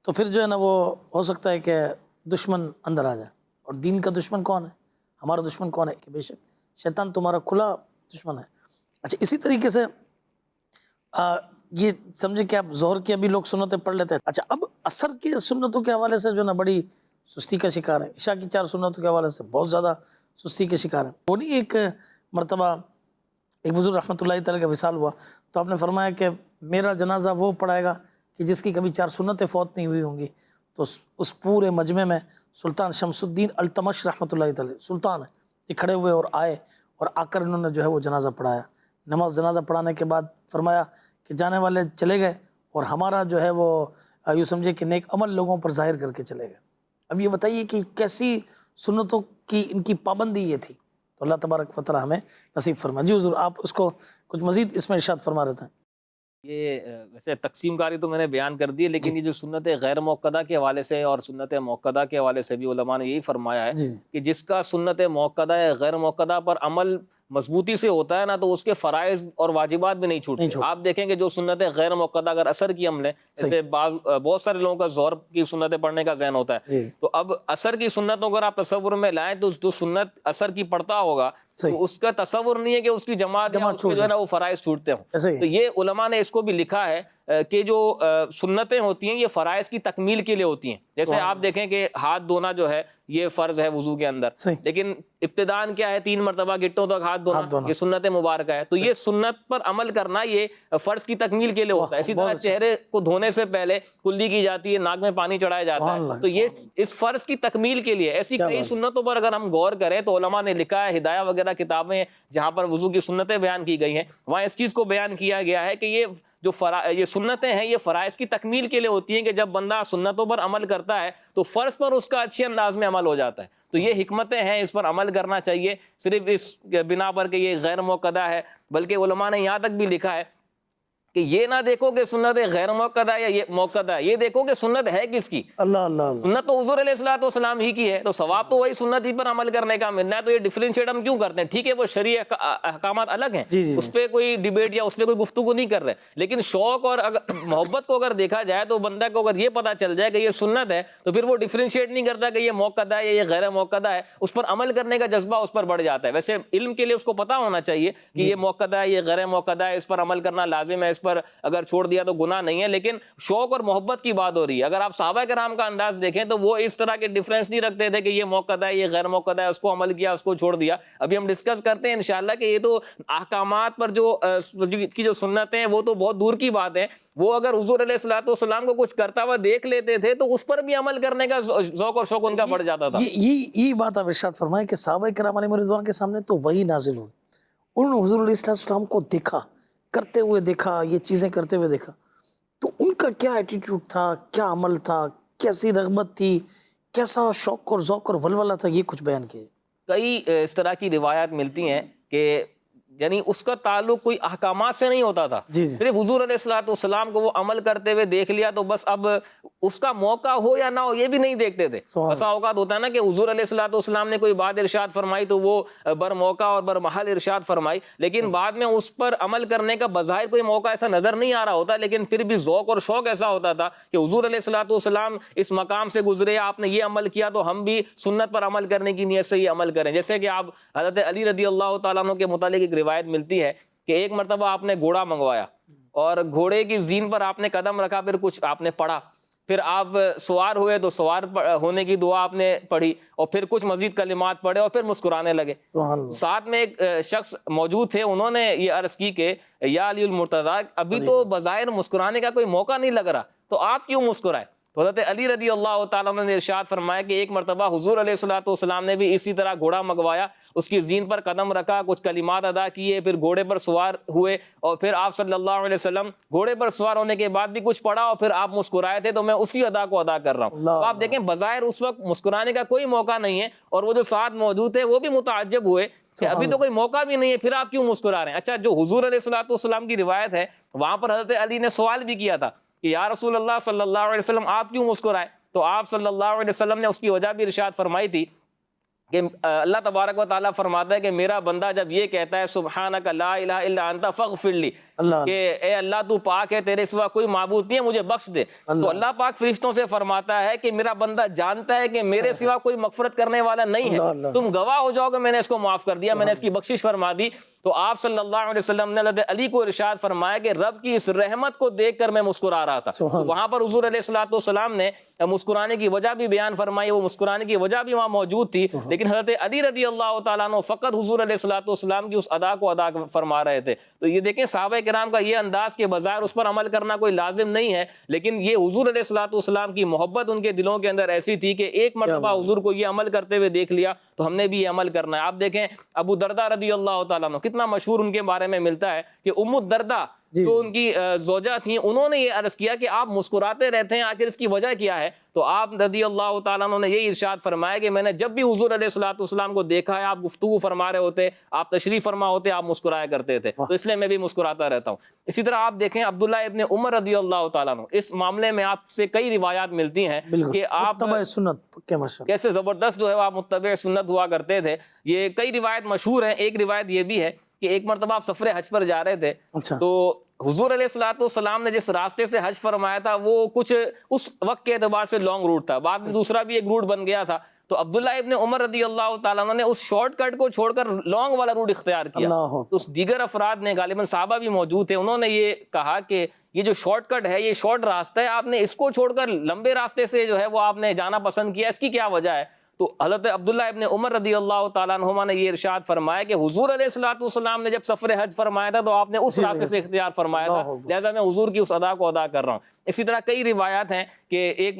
تو پھر جو ہے نا وہ ہو سکتا ہے کہ دشمن اندر آ جائے۔ اور دین کا دشمن کون ہے؟ ہمارا دشمن کون ہے؟ کہ بے شک شیطان تمہارا کھلا دشمن ہے۔ اچھا، اسی طریقے سے یہ سمجھے کہ آپ ظہر کی ابھی لوگ سنتیں پڑھ لیتے ہیں۔ اچھا، اب عصر کی سنتوں کے حوالے سے جو نا بڑی سستی کا شکار ہے، عشاء کی 4 سنتوں کے حوالے سے بہت زیادہ سستی کے شکار ہیں۔ وہ نہیں، ایک مرتبہ ایک بزرگ رحمۃ اللہ تعالیٰ کا وصال ہوا تو آپ نے فرمایا کہ میرا جنازہ وہ پڑھائے گا کہ جس کی کبھی 4 سنتیں فوت نہیں ہوئی ہوں گی۔ تو اس پورے مجمع میں سلطان شمس الدین التمش رحمۃ اللہ تعالیٰ سلطان ہے، یہ کھڑے ہوئے اور آئے، اور آ کر انہوں نے جو ہے وہ جنازہ پڑھایا۔ جنازہ پڑھانے کے بعد فرمایا کہ جانے والے چلے گئے اور ہمارا جو ہے وہ یوں سمجھے کہ نیک عمل لوگوں پر ظاہر کر کے چلے گئے۔ اب یہ بتائیے کہ کیسی سنتوں کی ان کی پابندی یہ تھی۔ تو اللہ تبارک و تعالی ہمیں نصیب فرمائے۔ جی حضور، آپ اس کو کچھ مزید اس میں ارشاد فرما رہے ہیں۔ یہ ویسے تقسیم کاری تو میں نے بیان کر دی ہے، لیکن یہ جو سنت غیر موقدہ کے حوالے سے اور سنت موقدہ کے حوالے سے بھی علماء نے یہی فرمایا ہے کہ جس کا سنت موقدہ ہے غیر موقدہ پر عمل مضبوطی سے ہوتا ہے نا، تو اس کے فرائض اور واجبات بھی نہیں چھوٹتے۔ آپ دیکھیں کہ جو سنت غیر موقدہ اگر عصر کی عمل ہے، جیسے بہت سارے لوگوں کا ظہر کی سنتیں پڑھنے کا ذہن ہوتا ہے، تو اب عصر کی سنتوں اگر آپ تصور میں لائیں تو جو سنت عصر کی پڑھتا ہوگا تو اس کا تصور نہیں ہے کہ اس کی جماعت یا اس کے جو ہے نا وہ فرائض چھوٹتے ہوں. تو یہ علماء نے اس کو بھی لکھا ہے کہ جو سنتیں ہوتی ہیں یہ فرائض کی تکمیل کے لیے ہوتی ہیں. جیسے آپ دیکھیں کہ ہاتھ دھونا جو ہے یہ فرض ہے وضو کے اندر, لیکن ابتداءً کیا ہے 3 مرتبہ گٹوں تک ہاتھ دھونا, یہ سنت مبارکہ ہے. تو یہ سنت پر عمل کرنا یہ فرض کی تکمیل کے لیے ہوتا ہے. اسی طرح چہرے کو دھونے سے پہلے کلی کی جاتی ہے, ناک میں پانی چڑھایا جاتا ہے, تو یہ اس فرض کی تکمیل کے لیے. ایسی کئی سنتوں پر اگر ہم غور کریں تو علماء نے لکھا ہے, ہدایہ وغیرہ کتابیں جہاں پر وضو کی سنتیں بیان کی گئی ہیں وہاں اس چیز کو بیان کیا گیا ہے کہ یہ جو یہ سنتیں ہیں یہ فرائض کی تکمیل کے لیے ہوتی ہیں, کہ جب بندہ سنتوں پر عمل کرتا ہے تو فرض پر اس کا اچھے انداز میں عمل ہو جاتا ہے. تو یہ حکمتیں ہیں, اس پر عمل کرنا چاہیے, صرف اس بنا پر کہ یہ غیر موقدہ ہے. بلکہ علماء نے یہاں تک بھی لکھا ہے کہ یہ نہ دیکھو کہ سنت غیر موقدہ ہے یا یہ موقدہ ہے, یہ دیکھو کہ سنت ہے کس کی. سنت تو حضور علیہ الصلوۃ والسلام ہی کی ہے, تو ثواب تو وہی سنت ہی پر عمل کرنے کا ملنا ہے. تو یہ ڈیفرینشیٹ ہم کیوں کرتے ہیں؟ ٹھیک ہے وہ شرعی احکامات الگ ہیں, اس پہ کوئی ڈیبیٹ یا اس پہ کوئی گفتگو نہیں کر رہے, لیکن شوق اور محبت کو اگر دیکھا جائے تو بندہ کو اگر یہ پتا چل جائے کہ یہ سنت ہے تو پھر وہ ڈیفرینشیٹ نہیں کرتا کہ یہ موقدہ ہے یا یہ غیر موقدہ ہے, اس پر عمل کرنے کا جذبہ اس پر بڑھ جاتا ہے. ویسے علم کے لیے اس کو پتا ہونا چاہیے کہ یہ موقدہ ہے, یہ غیر موقدہ ہے, اس پر عمل کرنا لازم ہے, اس پر اگر چھوڑ دیا تو گناہ نہیں ہے. لیکن شوق اور محبت کی بات ہو رہی ہے. اگر آپ صحابہ کرام کا انداز دیکھیں تو وہ اس طرح کے ڈیفرنس نہیں رکھتے تھے کہ یہ موقدہ ہے یہ غیر موقدہ ہے, اس کو عمل کیا اس کو چھوڑ دیا. ابھی ہم ڈسکس کرتے ہیں انشاءاللہ کہ یہ تو احکامات پر جو سنتیں ہیں وہ تو بہت دور کی بات ہے. وہ اگر حضور علیہ الصلوۃ والسلام کو کچھ کرتا ہوا دیکھ لیتے تھے تو اس پر بھی عمل کرنے کا ذوق اور شوق ان کا بڑھ جاتا تھا. یہ بات آپ ارشاد فرمائیں کہ صحابہ کرام علیہم رضوان کے سامنے تو وہی نازل ہوئی, انہوں نے حضور علیہ السلام کو دیکھا, کرتے ہوئے دیکھا, یہ چیزیں کرتے ہوئے دیکھا, تو ان کا کیا ایٹیٹیوڈ تھا, کیا عمل تھا, کیسی رغبت تھی, کیسا شوق اور ذوق اور ولولہ تھا, یہ کچھ بیان کیے. کئی اس طرح کی روایات ملتی ہیں کہ یعنی اس کا تعلق کوئی احکامات سے نہیں ہوتا تھا, صرف حضور علیہ الصلوۃ والسلام کو وہ عمل کرتے ہوئے دیکھ لیا تو بس اب اس کا موقع ہو یا نہ ہو یہ بھی نہیں دیکھتے تھے. ایسا اوقات ہوتا ہے نا کہ حضور علیہ الصلوۃ والسلام نے کوئی بات ارشاد فرمائی تو وہ بر موقع اور بر محل ارشاد فرمائی, لیکن بعد میں اس پر عمل کرنے کا بظاہر کوئی موقع ایسا نظر نہیں آ رہا ہوتا, لیکن پھر بھی ذوق اور شوق ایسا ہوتا تھا کہ حضور علیہ الصلوۃ والسلام اس مقام سے گزرے, آپ نے یہ عمل کیا تو ہم بھی سنت پر عمل کرنے کی نیت سے یہ عمل کریں. جیسے کہ آپ حضرت علی رضی اللہ تعالیٰ عنہ کے متعلق ایک روایت ملتی ہے کہ ایک مرتبہ آپ نے گھوڑا منگوایا اور گھوڑے کی زین پر آپ نے قدم رکھا, پھر کچھ آپ نے پڑھا, پھر آپ سوار ہوئے تو سوار ہونے کی دعا آپ نے پڑھی, اور پھر کچھ مزید کلمات پڑھے اور پھر مسکرانے لگے. ساتھ میں ایک شخص موجود تھے, انہوں نے یہ عرض کی کہ یا علی المرتضیٰ, ابھی تو بظاہر مسکرانے کا کوئی موقع نہیں لگ رہا تو آپ کیوں مسکرائے؟ تو حضرت علی رضی اللہ تعالیٰ عنہ نے ارشاد فرمایا کہ ایک مرتبہ حضور علیہ الصلوۃ والسلام نے بھی اسی طرح گھوڑا منگوایا, اس کی زین پر قدم رکھا, کچھ کلمات ادا کیے, پھر گھوڑے پر سوار ہوئے, اور پھر آپ صلی اللہ علیہ وسلم گھوڑے پر سوار ہونے کے بعد بھی کچھ پڑھا اور پھر آپ مسکرائے تھے, تو میں اسی ادا کو ادا کر رہا ہوں. تو آپ دیکھیں بظاہر اس وقت مسکرانے کا کوئی موقع نہیں ہے, اور وہ جو ساتھ موجود تھے وہ بھی متعجب ہوئے کہ ابھی تو کوئی موقع بھی نہیں ہے, پھر آپ کیوں مسکرا رہے ہیں. اچھا, جو حضور علیہ الصلوۃ والسلام کی روایت ہے وہاں پر حضرت علی نے سوال بھی کیا تھا کہ یا رسول اللہ صلی اللہ علیہ وسلم آپ کیوں مسکرائے؟ تو آپ صلی اللہ علیہ وسلم نے اس کی وجہ بھی ارشاد فرمائی تھی کہ اللہ تبارک و تعالیٰ فرماتا ہے کہ میرا بندہ جب یہ کہتا ہے سبحانک لا الہ الا انت فاغفر لی, کہ اے اللہ تو پاک ہے, تیرے سوا کوئی معبود نہیں ہے, مجھے بخش دے, تو اللہ پاک فرشتوں سے فرماتا ہے کہ میرا بندہ جانتا ہے کہ میرے سوا کوئی مغفرت کرنے والا نہیں ہے, تم گواہ ہو جاؤ کہ میں نے اس کو معاف کر دیا, میں نے اس کی بخشش فرما دی. تو آپ صلی اللہ علیہ وسلم نے حضرت علی کو ارشاد فرمایا کہ رب کی اس رحمت کو دیکھ کر میں مسکرا رہا تھا. تو وہاں پر حضور علیہ الصلوۃ والسلام نے مسکرانے کی وجہ بھی بیان فرمائی, وہ مسکرانے کی وجہ بھی وہاں موجود تھی, لیکن حضرت علی رضی اللہ تعالیٰ عنہ فقط حضور علیہ الصلوۃ والسلام کی اس ادا کو ادا فرما رہے تھے. تو یہ دیکھیں صحابہ کرام کا یہ انداز کہ بظاہر اس پر عمل کرنا کوئی لازم نہیں ہے, لیکن یہ حضور علیہ الصلوۃ والسلام کی محبت ان کے دلوں کے اندر ایسی تھی کہ ایک مرتبہ حضور کو یہ عمل کرتے ہوئے دیکھ لیا تو ہم نے بھی یہ عمل کرنا ہے. آپ دیکھیں ابو درداء رضی اللہ تعالیٰ عنہ, کتنا مشہور ان کے بارے میں ملتا ہے کہ ام الدرداء جو ان کی زوجہ تھیں, انہوں نے یہ عرض کیا کہ آپ مسکراتے رہتے ہیں, آخر اس کی وجہ کیا ہے؟ تو آپ رضی اللہ تعالیٰ عنہ نے یہ ارشاد فرمایا کہ میں نے جب بھی حضور علیہ الصلوۃ والسلام کو دیکھا ہے, آپ گفتگو فرما رہے ہوتے, آپ تشریف فرما ہوتے, آپ مسکرایا کرتے تھے, تو اس لیے میں بھی مسکراتا رہتا ہوں. اسی طرح آپ دیکھیں عبداللہ ابن عمر رضی اللہ تعالیٰ عنہ, اس معاملے میں آپ سے کئی روایات ملتی ہیں کہ آپ کیسے زبردست جو ہے آپ متبع سنت ہوا کرتے تھے. یہ کئی روایت مشہور ہیں. ایک روایت یہ بھی ہے کہ ایک مرتبہ آپ سفر حج پر جا رہے تھے تو حضور علیہ الصلوۃ والسلام نے جس راستے سے حج فرمایا تھا وہ کچھ اس وقت کے اعتبار سے لانگ روٹ تھا, بعد میں دوسرا بھی ایک روٹ بن گیا تھا, تو عبداللہ ابن عمر رضی اللہ تعالیٰ عنہ نے اس شارٹ کٹ کو چھوڑ کر لانگ والا روٹ اختیار کیا. تو اس دیگر افراد نے, غالباً صحابہ بھی موجود تھے, انہوں نے یہ کہا کہ یہ جو شارٹ کٹ ہے, یہ شارٹ راستہ ہے, آپ نے اس کو چھوڑ کر لمبے راستے سے جو ہے وہ آپ نے جانا پسند کیا, اس کی کیا وجہ ہے؟ تو حضرت عبداللہ ابن عمر رضی اللہ تعالیٰ عنہما نے یہ ارشاد فرمایا کہ حضور علیہ الصلوۃ والسلام نے جب سفر حج فرمایا تھا تو آپ نے اس راستے سے اختیار فرمایا تھا, لہذا میں حضور کی اس ادا کو ادا کر رہا ہوں. اسی طرح کئی روایات ہیں کہ ایک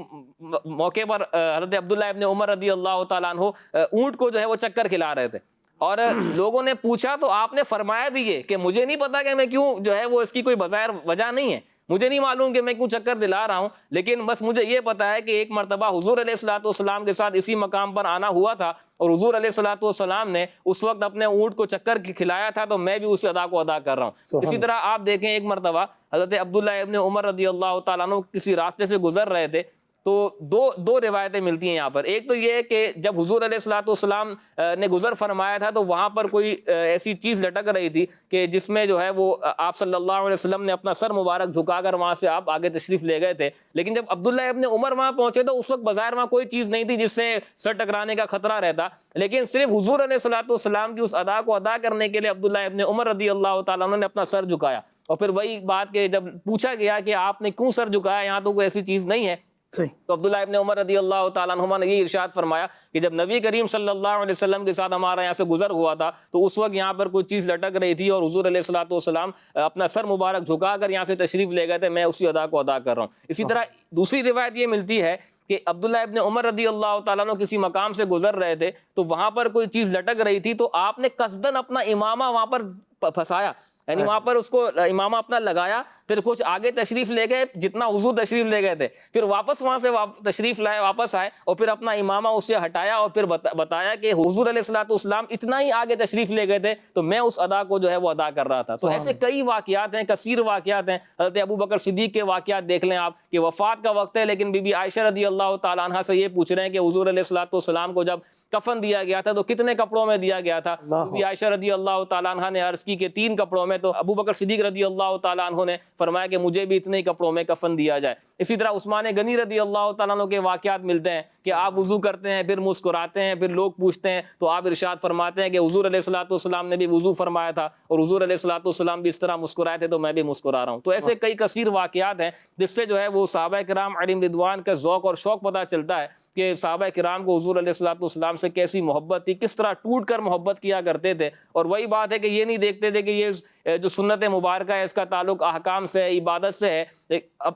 موقع پر حضرت عبداللہ ابن عمر رضی اللہ تعالیٰ عنہ اونٹ کو جو ہے وہ چکر کھلا رہے تھے, اور لوگوں نے پوچھا تو آپ نے فرمایا بھی یہ کہ مجھے نہیں پتا کہ میں کیوں جو ہے وہ, اس کی کوئی بظاہر وجہ نہیں ہے, مجھے نہیں معلوم کہ میں کیوں چکر دلا رہا ہوں, لیکن بس مجھے یہ پتا ہے کہ ایک مرتبہ حضور علیہ الصلوۃ والسلام کے ساتھ اسی مقام پر آنا ہوا تھا اور حضور علیہ الصلوۃ والسلام نے اس وقت اپنے اونٹ کو چکر کھلایا تھا, تو میں بھی اس ادا کو ادا کر رہا ہوں. اسی طرح آپ دیکھیں ایک مرتبہ حضرت عبداللہ ابن عمر رضی اللہ تعالیٰ عنہ کسی راستے سے گزر رہے تھے, تو دو روایتیں ملتی ہیں یہاں پر. ایک تو یہ کہ جب حضور علیہ الصلوۃ والسلام نے گزر فرمایا تھا تو وہاں پر کوئی ایسی چیز لٹک رہی تھی کہ جس میں جو ہے وہ آپ صلی اللہ علیہ وسلم نے اپنا سر مبارک جھکا کر وہاں سے آپ آگے تشریف لے گئے تھے, لیکن جب عبداللہ ابن عمر وہاں پہنچے تو اس وقت بظاہر وہاں کوئی چیز نہیں تھی جس سے سر ٹکرانے کا خطرہ رہتا, لیکن صرف حضور علیہ الصلوۃ والسلام کی اس ادا کو ادا کرنے کے لیے عبداللہ ابن عمر رضی اللہ تعالیٰ عنہ نے اپنا سر جھکایا. اور پھر وہی بات کہ جب پوچھا گیا کہ آپ نے کیوں سر جھکایا, یہاں تو کوئی ایسی چیز نہیں ہے, تو عبداللہ ابن عمر رضی اللہ تعالیٰ عنہما نے یہ ارشاد فرمایا کہ جب نبی کریم صلی اللہ علیہ وسلم کے ساتھ ہمارا یہاں سے گزر ہوا تھا تو اس وقت یہاں پر کوئی چیز لٹک رہی تھی اور حضور علیہ الصلوۃ والسلام اپنا سر مبارک جھکا کر یہاں سے تشریف لے گئے تھے, میں اسی ادا کو ادا کر رہا ہوں. اسی طرح دوسری روایت یہ ملتی ہے کہ عبداللہ ابن عمر رضی اللہ تعالیٰ عنہ کسی مقام سے گزر رہے تھے تو وہاں پر کوئی چیز لٹک رہی تھی, تو آپ نے قصدن اپنا امامہ وہاں پر پھنسایا, یعنی وہاں پر اس کو امامہ اپنا لگایا, پھر کچھ آگے تشریف لے گئے جتنا حضور تشریف لے گئے تھے, پھر واپس وہاں سے تشریف لائے, واپس آئے اور پھر اپنا امامہ اس سے ہٹایا اور پھر بتایا کہ حضور علیہ الصلوۃ والسلام اتنا ہی آگے تشریف لے گئے تھے تو میں اس ادا کو جو ہے وہ ادا کر رہا تھا. تو ایسے کئی واقعات ہیں, کثیر واقعات ہیں. حضرت ابو بکر صدیق کے واقعات دیکھ لیں آپ کہ وفات کا وقت ہے لیکن بی بی عائشہ رضی اللہ تعالیٰ عنہ سے یہ پوچھ رہے ہیں کہ حضور علیہ الصلوۃ والسلام کو جب کفن دیا گیا تھا تو کتنے کپڑوں میں دیا گیا تھا؟ بی بی عائشہ رضی اللہ تعالیٰ عنہ نے عرض کی کہ 3 کپڑوں میں. تو ابو بکر صدیق رضی اللہ تعالیٰ عنہ نے فرمایا کہ مجھے بھی اتنے ہی کپڑوں میں کفن دیا جائے. اسی طرح عثمان غنی رضی اللہ تعالیٰ عنہ کے واقعات ملتے ہیں کہ آپ وضو کرتے ہیں پھر مسکراتے ہیں, پھر لوگ پوچھتے ہیں تو آپ ارشاد فرماتے ہیں کہ حضور علیہ الصلوۃ والسلام نے بھی وضو فرمایا تھا اور حضور علیہ الصلوۃ والسلام بھی اس طرح مسکرائے تھے تو میں بھی مسکرا رہا ہوں. تو ایسے کئی کثیر واقعات ہیں جس سے جو ہے وہ صحابہ کرام علیہم رضوان کا ذوق اور شوق پتہ چلتا ہے کہ صحابہ کرام کو حضور علیہ الصلوۃ والسلام سے کیسی محبت تھی, کس طرح ٹوٹ کر محبت کیا کرتے تھے. اور وہی بات ہے کہ یہ نہیں دیکھتے تھے کہ یہ جو سنت مبارکہ ہے اس کا تعلق احکام سے ہے, عبادت سے ہے.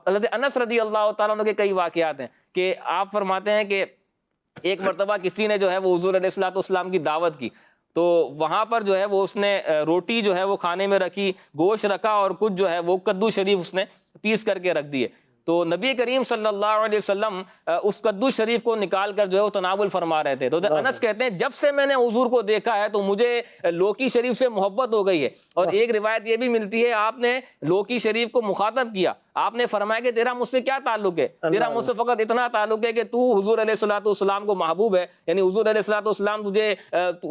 حضرت انس رضی اللہ تعالیٰ عنہ کے کئی واقعات ہیں کہ آپ فرماتے ہیں کہ ایک مرتبہ کسی نے جو ہے وہ حضور علیہ الصلوۃ والسلام کی دعوت کی تو وہاں پر جو ہے وہ اس نے روٹی جو ہے وہ کھانے میں رکھی, گوشت رکھا اور کچھ جو ہے وہ کدو شریف اس نے پیس کر کے رکھ دیے. تو نبی کریم صلی اللہ علیہ وسلم اس کدو شریف کو نکال کر جو ہے وہ تناول فرما رہے تھے. تو انس کہتے ہیں جب سے میں نے حضور کو دیکھا ہے تو مجھے لوکی شریف سے محبت ہو گئی ہے. اور ایک روایت یہ بھی ملتی ہے آپ نے لوکی شریف کو مخاطب کیا, آپ نے فرمایا کہ تیرا مجھ سے کیا تعلق ہے, تیرا مجھ سے فقط اتنا تعلق ہے کہ تو حضور علیہ الصلوۃ والسلام کو محبوب ہے, یعنی حضور علیہ الصلوۃ والسلام تجھے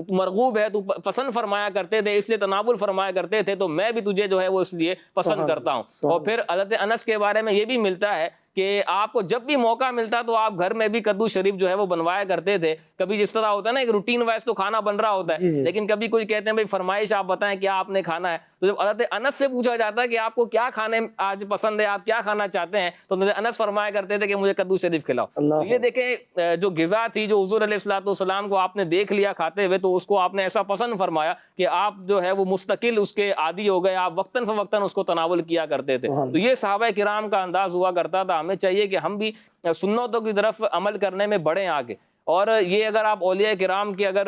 مرغوب ہے, تو پسند فرمایا کرتے تھے اس لیے تناول فرمایا کرتے تھے, تو میں بھی تجھے جو ہے وہ اس لیے پسند کرتا ہوں. اور پھر حضرت انس کے بارے میں یہ بھی ملتا ہے کہ آپ کو جب بھی موقع ملتا تو آپ گھر میں بھی کدو شریف جو ہے وہ بنوایا کرتے تھے. کبھی جس طرح ہوتا ہے نا ایک روٹین وائز تو کھانا بن رہا ہوتا ہے, لیکن کبھی کوئی کہتے ہیں بھائی فرمائش آپ بتائیں کیا آپ نے کھانا ہے, تو جب حضرت انس سے پوچھا جاتا ہے کہ آپ کو کیا کھانے آج پسند ہے, آپ کیا کھانا چاہتے ہیں, تو حضرت انس فرمایا کرتے تھے کہ مجھے کدو شریف کھلاؤ. تو یہ دیکھیں جو غذا تھی جو حضور علیہ الصلوۃ والسلام کو آپ نے دیکھ لیا کھاتے ہوئے تو اس کو آپ نے ایسا پسند فرمایا کہ آپ جو ہے وہ مستقل اس کے عادی ہو گئے, آپ وقتاً فوقتاً اس کو تناول کیا کرتے تھے. تو یہ صحابہ کرام کا انداز ہوا کرتا تھا. ہمیں چاہیے کہ ہم بھی سنتوں کی طرف عمل کرنے میں بڑھیں آگے. اور یہ اگر آپ اولیاء کرام کے اگر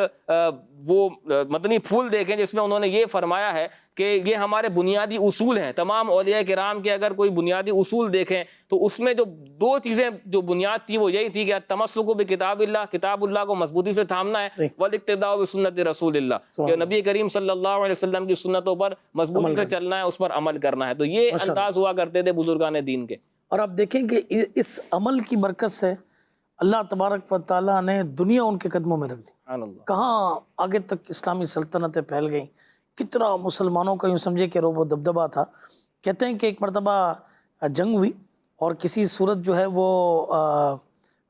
وہ مدنی پھول دیکھیں جس میں انہوں نے یہ فرمایا ہے کہ یہ ہمارے بنیادی اصول ہیں, تمام اولیاء کرام کے اگر کوئی بنیادی اصول دیکھیں تو اس میں جو 2 چیزیں جو بنیاد تھی وہ یہی تھی کہ تمسک بکتاب اللہ, کتاب اللہ کو مضبوطی سے تھامنا ہے, والاقتداء بسنت رسول اللہ, کہ نبی کریم صلی اللہ علیہ وسلم کی سنتوں پر مضبوطی سے چلنا ہے, اس پر عمل کرنا ہے. تو یہ انداز ہوا کرتے تھے بزرگان دین کے. اور آپ دیکھیں کہ اس عمل کی برکت سے اللہ تبارک و تعالیٰ نے دنیا ان کے قدموں میں رکھ دی. کہاں آگے تک اسلامی سلطنتیں پھیل گئیں, کتنا مسلمانوں کا یوں سمجھے کہ روب و دبدبا تھا. کہتے ہیں کہ ایک مرتبہ جنگ ہوئی اور کسی صورت جو ہے وہ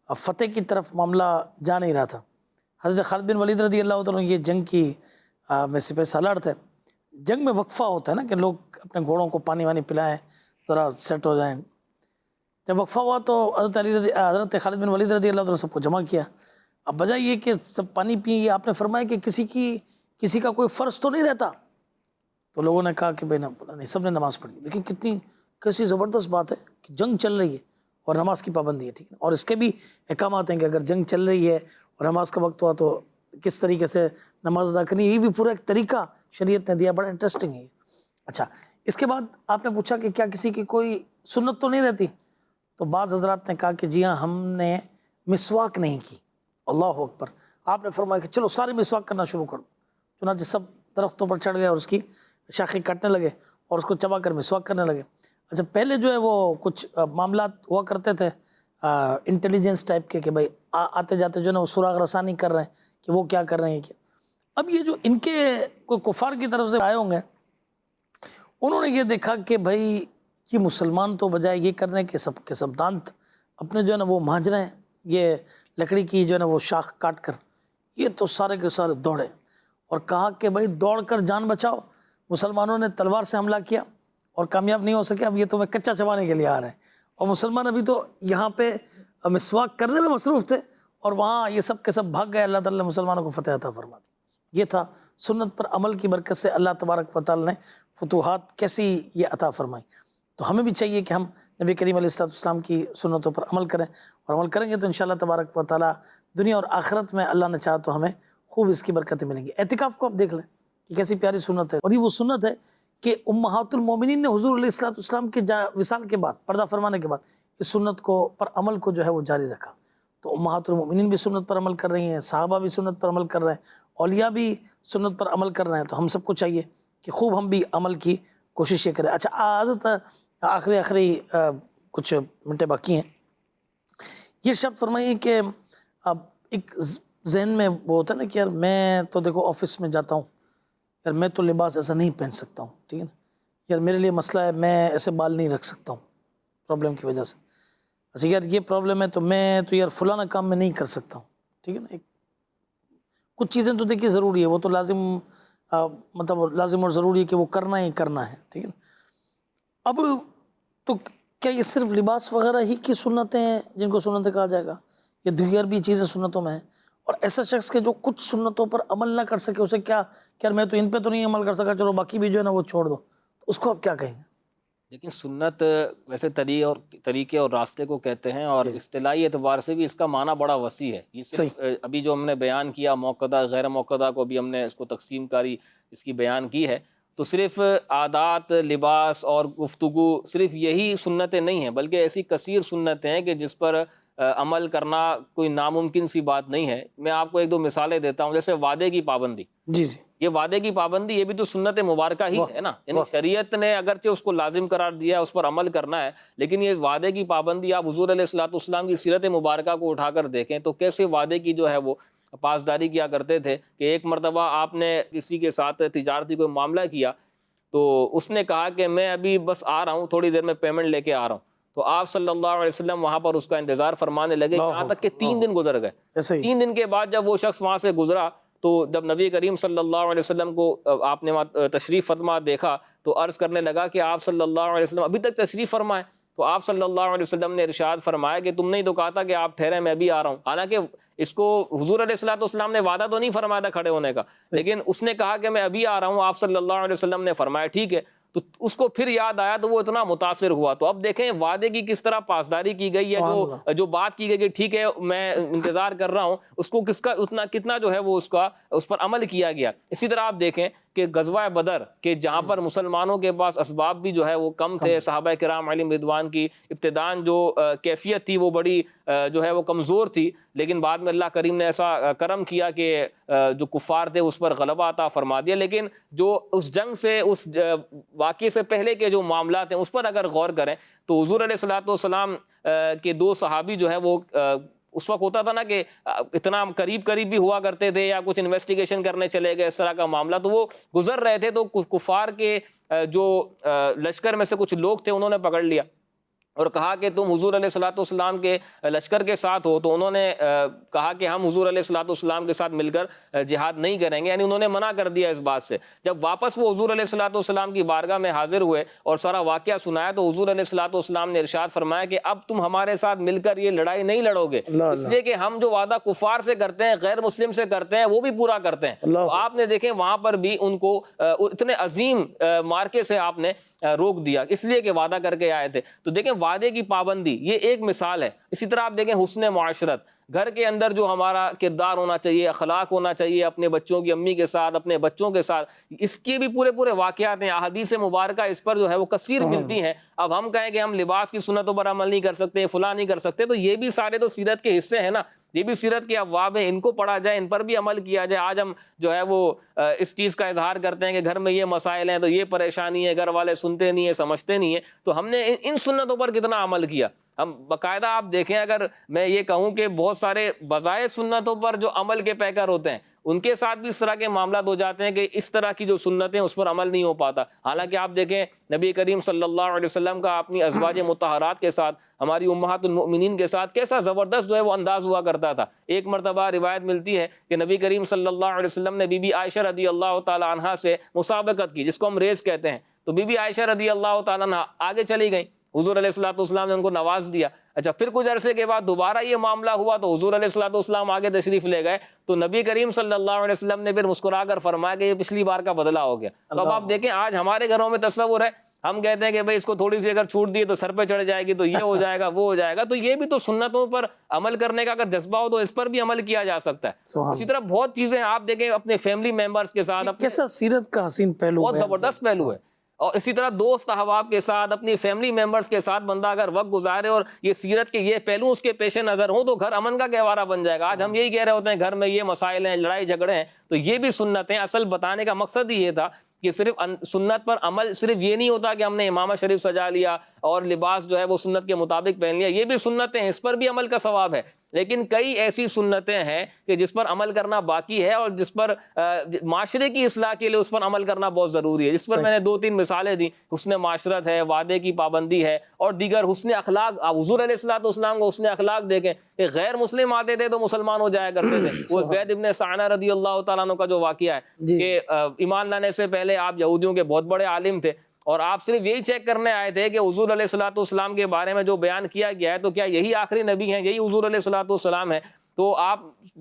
فتح کی طرف معاملہ جا نہیں رہا تھا. حضرت خالد بن ولید رضی اللہ تعالیٰ یہ جنگ کی میں سپہ سالار تھے. جنگ میں وقفہ ہوتا ہے نا کہ لوگ اپنے گھوڑوں کو پانی وانی پلائیں, ذرا سیٹ ہو جائیں. جب وقفہ ہوا تو حضرت خالد بن ولید رضی اللہ تعالیٰ سب کو جمع کیا. اب بجائے یہ کہ سب پانی پئیں, یہ آپ نے فرمایا کہ کسی کا کوئی فرض تو نہیں رہتا. تو لوگوں نے کہا کہ بھائی نہیں, سب نے نماز پڑھی. دیکھیں کیسی زبردست بات ہے کہ جنگ چل رہی ہے اور نماز کی پابندی ہے, ٹھیک ہے. اور اس کے بھی احکامات ہیں کہ اگر جنگ چل رہی ہے اور نماز کا وقت ہوا تو کس طریقے سے نماز ادا کرنی, یہ بھی پورا ایک طریقہ شریعت نے دیا. بڑا انٹرسٹنگ ہے. اچھا, اس کے بعد آپ نے پوچھا کہ کیا کسی کی کوئی سنت تو نہیں رہتی؟ تو بعض حضرات نے کہا کہ جی ہاں, ہم نے مسواک نہیں کی. اللہ اکبر. آپ نے فرمایا کہ چلو سارے مسواک کرنا شروع کر دو. چنانچہ سب درختوں پر چڑھ گئے اور اس کی شاخیں کاٹنے لگے اور اس کو چبا کر مسواک کرنے لگے. اچھا, پہلے جو ہے وہ کچھ معاملات ہوا کرتے تھے انٹیلیجنس ٹائپ کے کہ بھائی آتے جاتے جو ہے نا وہ سراغ رسانی کر رہے ہیں کہ وہ کیا کر رہے ہیں کیا. اب یہ جو ان کے کوئی کفار کی طرف سے آئے ہوں گے, انہوں نے یہ دیکھا کہ بھائی یہ مسلمان تو بجائے یہ کرنے کے سب دانت اپنے جو ہے نا وہ مانج رہے ہیں, یہ لکڑی کی جو ہے نا وہ شاخ کاٹ کر, یہ تو سارے کے سارے دوڑے اور کہا کہ بھائی دوڑ کر جان بچاؤ. مسلمانوں نے تلوار سے حملہ کیا اور کامیاب نہیں ہو سکے. اب یہ تمہیں کچا چبانے کے لیے آ رہے ہیں, اور مسلمان ابھی تو یہاں پہ مسواک کرنے میں مصروف تھے اور وہاں یہ سب کے سب بھاگ گئے. اللہ تعالیٰ نے مسلمانوں کو فتح عطا فرما دی. یہ تھا سنت پر عمل کی برکت سے اللہ تبارک و تعالیٰ نے فتوحات کیسی یہ عطا فرمائی. تو ہمیں بھی چاہیے کہ ہم نبی کریم علیہ السلام کی سنتوں پر عمل کریں, اور عمل کریں گے تو انشاءاللہ تبارک و تعالیٰ دنیا اور آخرت میں اللہ نے چاہا تو ہمیں خوب اس کی برکتیں ملیں گی. اعتکاف کو آپ دیکھ لیں کہ کیسی پیاری سنت ہے, اور یہ وہ سنت ہے کہ امہات المومنین نے حضور علیہ السلام کے وصال کے بعد, پردہ فرمانے کے بعد اس سنت کو پر عمل کو جو ہے وہ جاری رکھا. تو امہات المومنین بھی سنت پر عمل کر رہی ہیں, صحابہ بھی سنت پر عمل کر رہے ہیں, اولیاء بھی سنت پر عمل کر رہے ہیں. تو ہم سب کو چاہیے کہ خوب ہم بھی عمل کی کوشش یہ کریں. اچھا, حضرت آخری کچھ منٹیں باقی ہیں. یہ شبد فرمائیے کہ اب ایک ذہن میں وہ ہوتا ہے نا کہ یار میں تو دیکھو آفس میں جاتا ہوں, یار میں تو لباس ایسا نہیں پہن سکتا ہوں, ٹھیک ہے نا, یار میرے لیے مسئلہ ہے میں ایسے بال نہیں رکھ سکتا ہوں پرابلم کی وجہ سے. اچھا یار یہ پرابلم ہے تو میں تو یار فلانا کام میں نہیں کر سکتا ہوں, ٹھیک ہے نا. کچھ چیزیں تو دیکھیے ضروری ہے, وہ تو لازم اور ضروری ہے کہ وہ کرنا ہی کرنا ہے, ٹھیک ہے نا. اب تو کیا یہ صرف لباس وغیرہ ہی کی سنتیں ہیں جن کو سنتیں کہا جائے گا, یا دیگر بھی چیزیں سنتوں میں ہیں؟ اور ایسا شخص کے جو کچھ سنتوں پر عمل نہ کر سکے, اسے کیا میں تو ان پہ تو نہیں عمل کر سکا, چلو باقی بھی جو ہے نا وہ چھوڑ دو, تو اس کو آپ کیا کہیں گے؟ لیکن سنت ویسے طریقے اور راستے کو کہتے ہیں, اور اصطلاحی اعتبار سے بھی اس کا معنی بڑا وسیع ہے. یہ صرف ابھی جو ہم نے بیان کیا موقدہ غیر موقدہ کو بھی ہم نے اس کو تقسیم کاری اس کی بیان کی ہے. تو صرف عادات, لباس اور گفتگو صرف یہی سنتیں نہیں ہیں, بلکہ ایسی کثیر سنتیں ہیں کہ جس پر عمل کرنا کوئی ناممکن سی بات نہیں ہے. میں آپ کو ایک دو مثالیں دیتا ہوں. جیسے وعدے کی پابندی. جی, یہ وعدے کی پابندی یہ بھی تو سنت مبارکہ ہی ہے نا. یعنی شریعت نے اگرچہ اس کو لازم قرار دیا ہے, اس پر عمل کرنا ہے, لیکن یہ وعدے کی پابندی آپ حضور علیہ السلام کی سیرت مبارکہ کو اٹھا کر دیکھیں تو کیسے وعدے کی جو ہے وہ پاسداری کیا کرتے تھے. کہ ایک مرتبہ آپ نے کسی کے ساتھ تجارتی کوئی معاملہ کیا تو اس نے کہا کہ میں ابھی بس آ رہا ہوں, تھوڑی دیر میں پیمنٹ لے کے آ رہا ہوں. تو آپ صلی اللہ علیہ وسلم وہاں پر اس کا انتظار فرمانے لگے, یہاں تک کہ 3 دن گزر گئے. 3 دن کے بعد جب وہ شخص وہاں سے گزرا تو جب نبی کریم صلی اللہ علیہ وسلم کو آپ نے وہاں تشریف فرما دیکھا تو عرض کرنے لگا کہ آپ صلی اللہ علیہ وسلم ابھی تک تشریف فرمائے. تو آپ صلی اللہ علیہ وسلم نے ارشاد فرمایا کہ تم نے ہی تو کہا تھا کہ آپ ٹھہرے, میں ابھی آ رہا ہوں. حالانکہ اس کو حضور علیہ السلام نے وعدہ تو نہیں فرمایا تھا کھڑے ہونے کا, لیکن اس نے کہا کہ میں ابھی آ رہا ہوں. آپ صلی اللہ علیہ وسلم نے فرمایا ٹھیک ہے. تو اس کو پھر یاد آیا تو وہ اتنا متاثر ہوا. تو اب دیکھیں وعدے کی کس طرح پاسداری کی گئی ہے. جو بات کی گئی کہ ٹھیک ہے میں انتظار کر رہا ہوں, اس کو کتنا جو ہے وہ اس پر عمل کیا گیا. اسی طرح آپ دیکھیں کہ غزوہ بدر کہ جہاں پر مسلمانوں کے پاس اسباب بھی جو ہے وہ کم تھے, صحابہ کرام علیہم رضوان کی ابتداً جو کیفیت تھی وہ بڑی جو ہے وہ کمزور تھی, لیکن بعد میں اللہ کریم نے ایسا کرم کیا کہ جو کفار تھے اس پر غلبہ عطا فرما دیا. لیکن جو اس جنگ سے اس واقعے سے پہلے کے جو معاملات ہیں اس پر اگر غور کریں تو حضور علیہ السلام کے 2 صحابی جو ہے وہ اس وقت ہوتا تھا نا کہ اتنا قریب بھی ہوا کرتے تھے یا کچھ انویسٹیگیشن کرنے چلے گئے اس طرح کا معاملہ، تو وہ گزر رہے تھے تو کفار کے جو لشکر میں سے کچھ لوگ تھے انہوں نے پکڑ لیا اور کہا کہ تم حضور علیہ الصلوۃ والسلام کے لشکر کے ساتھ ہو، تو انہوں نے کہا کہ ہم حضور علیہ الصلوۃ والسلام کے ساتھ مل کر جہاد نہیں کریں گے، یعنی انہوں نے منع کر دیا اس بات سے۔ جب واپس وہ حضور علیہ الصلوۃ والسلام کی بارگاہ میں حاضر ہوئے اور سارا واقعہ سنایا تو حضور علیہ الصلوۃ والسلام نے ارشاد فرمایا کہ اب تم ہمارے ساتھ مل کر یہ لڑائی نہیں لڑو گے، اس لیے کہ ہم جو وعدہ کفار سے کرتے ہیں، غیر مسلم سے کرتے ہیں، وہ بھی پورا کرتے ہیں۔ تو آپ نے دیکھیں وہاں پر بھی ان کو اتنے عظیم مارکے سے آپ نے روک دیا، اس لیے کہ وعدہ کر کے آئے تھے۔ تو دیکھیں وعدے کی پابندی یہ ایک مثال ہے۔ اسی طرح آپ دیکھیں حسن معاشرت، گھر کے اندر جو ہمارا کردار ہونا چاہیے، اخلاق ہونا چاہیے اپنے بچوں کی امی کے ساتھ، اپنے بچوں کے ساتھ، اس کے بھی پورے واقعات ہیں، احادیث مبارکہ اس پر جو ہے وہ کثیر ملتی ہیں۔ اب ہم کہیں کہ ہم لباس کی سنتوں پر عمل نہیں کر سکتے، فلاں نہیں کر سکتے، تو یہ بھی سارے تو سیرت کے حصے ہیں نا، یہ بھی سیرت کے ابواب ہیں، ان کو پڑھا جائے، ان پر بھی عمل کیا جائے۔ آج ہم جو ہے وہ اس چیز کا اظہار کرتے ہیں کہ گھر میں یہ مسائل ہیں تو یہ پریشانی ہے، گھر والے سنتے نہیں ہیں، سمجھتے نہیں ہیں، تو ہم نے ان سنتوں پر کتنا عمل کیا؟ ہم باقاعدہ آپ دیکھیں، اگر میں یہ کہوں کہ بہت سارے بظاہر سنتوں پر جو عمل کے پیکر ہوتے ہیں ان کے ساتھ بھی اس طرح کے معاملات ہو جاتے ہیں کہ اس طرح کی جو سنتیں اس پر عمل نہیں ہو پاتا۔ حالانکہ آپ دیکھیں نبی کریم صلی اللہ علیہ وسلم کا اپنی ازواج مطہرات کے ساتھ، ہماری امہات المؤمنین کے ساتھ کیسا زبردست جو ہے وہ انداز ہوا کرتا تھا۔ ایک مرتبہ روایت ملتی ہے کہ نبی کریم صلی اللہ علیہ وسلم نے بی بی عائشہ رضی اللہ تعالی عنہا سے مسابقت کی، جس کو ہم ریس کہتے ہیں، تو بی بی عائشہ رضی اللہ تعالی عنہا آگے چلی گئیں، حضور علیہ الصلوۃ والسلام نے ان کو نواز دیا۔ اچھا پھر کچھ عرصے کے بعد دوبارہ یہ معاملہ ہوا تو حضور علیہ الصلوۃ والسلام آگے تشریف لے گئے، تو نبی کریم صلی اللہ علیہ وسلم نے پھر مسکرا کر فرمایا کہ یہ پچھلی بار کا بدلہ ہو گیا۔ تو اب آپ دیکھیں آج ہمارے گھروں میں تصور ہے، ہم کہتے ہیں کہ بھئی اس کو تھوڑی سی اگر چھوٹ دیے تو سر پہ چڑھ جائے گی، تو یہ ہو جائے گا، وہ ہو جائے گا۔ تو یہ بھی تو سنتوں پر عمل کرنے کا اگر جذبہ ہو تو اس پر بھی عمل کیا جا سکتا ہے۔ اسی طرح بہت چیزیں آپ دیکھیں اپنے فیملی ممبرز کے ساتھ، کیسا سیرت کا حسین پہلو، بہت زبردست پہلو ہے۔ اور اسی طرح دوست احباب کے ساتھ، اپنی فیملی ممبرز کے ساتھ بندہ اگر وقت گزارے اور یہ سیرت کے یہ پہلو اس کے پیش نظر ہوں تو گھر امن کا گہوارہ بن جائے گا۔ آج ہم یہی کہہ رہے ہوتے ہیں گھر میں یہ مسائل ہیں، لڑائی جھگڑے ہیں، تو یہ بھی سنتیں، اصل بتانے کا مقصد ہی یہ تھا کہ صرف سنت پر عمل صرف یہ نہیں ہوتا کہ ہم نے امامہ شریف سجا لیا اور لباس جو ہے وہ سنت کے مطابق پہن لیا، یہ بھی سنتیں ہیں، اس پر بھی عمل کا ثواب ہے۔ لیکن کئی ایسی سنتیں ہیں کہ جس پر عمل کرنا باقی ہے اور جس پر معاشرے کی اصلاح کے لیے اس پر عمل کرنا بہت ضروری ہے، جس پر میں نے 2-3 مثالیں دی۔ حسن معاشرت ہے، وعدے کی پابندی ہے، اور دیگر حسن اخلاق۔ حضور علیہ الصلوۃ والسلام کو حسن اخلاق دیکھیں کہ غیر مسلم آتے تھے تو مسلمان ہو جایا کرتے تھے۔ وہ زید ابن ثعلبہ رضی اللہ تعالیٰ عنہ کا جو واقعہ ہے کہ ایمان لانے سے پہلے آپ یہودیوں کے بہت بڑے عالم تھے اور آپ صرف یہی چیک کرنے آئے تھے کہ حضور علیہ الصلوۃ والسلام کے بارے میں جو بیان کیا گیا ہے تو کیا یہی آخری نبی ہیں، یہی حضور علیہ الصلوۃ والسلام ہے۔ تو آپ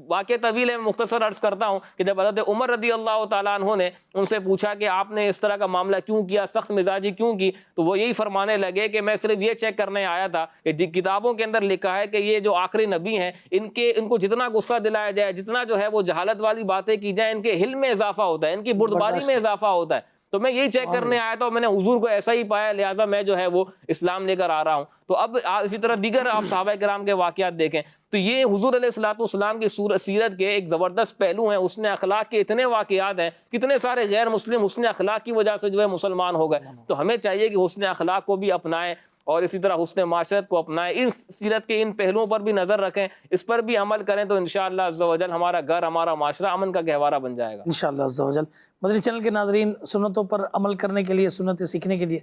واقع طویل ہے، مختصر عرض کرتا ہوں کہ جب حضرت عمر رضی اللہ تعالیٰ عنہ نے ان سے پوچھا کہ آپ نے اس طرح کا معاملہ کیوں کیا، سخت مزاجی کیوں کی، تو وہ یہی فرمانے لگے کہ میں صرف یہ چیک کرنے آیا تھا کہ کتابوں کے اندر لکھا ہے کہ یہ جو آخری نبی ہیں ان کو جتنا غصہ دلایا جائے، جتنا جو ہے وہ جہالت والی باتیں کی جائیں، ان کے علم میں اضافہ ہوتا ہے، ان کی بردباری میں اضافہ ہوتا ہے۔ تو میں یہی چیک کرنے آیا تھا اور میں نے حضور کو ایسا ہی پایا، لہٰذا میں جو ہے وہ اسلام لے کر آ رہا ہوں۔ تو اب اسی طرح دیگر آپ صحابہ کرام کے واقعات دیکھیں تو یہ حضور علیہ الصلوۃ والسلام کی سیرت کے ایک زبردست پہلو ہیں۔ حسن اخلاق کے اتنے واقعات ہیں، کتنے سارے غیر مسلم حسن اخلاق کی وجہ سے جو ہے مسلمان ہو گئے۔ تو ہمیں چاہیے کہ حسن اخلاق کو بھی اپنائیں اور اسی طرح حسن معاشرت کو اپنائیں، ان سیرت کے ان پہلوؤں پر بھی نظر رکھیں، اس پر بھی عمل کریں، تو انشاءاللہ عز و جل ہمارا گھر، ہمارا معاشرہ امن کا گہوارہ بن جائے گا انشاءاللہ عز و جل۔ مدنی چینل کے ناظرین، سنتوں پر عمل کرنے کے لیے، سنتیں سیکھنے کے لیے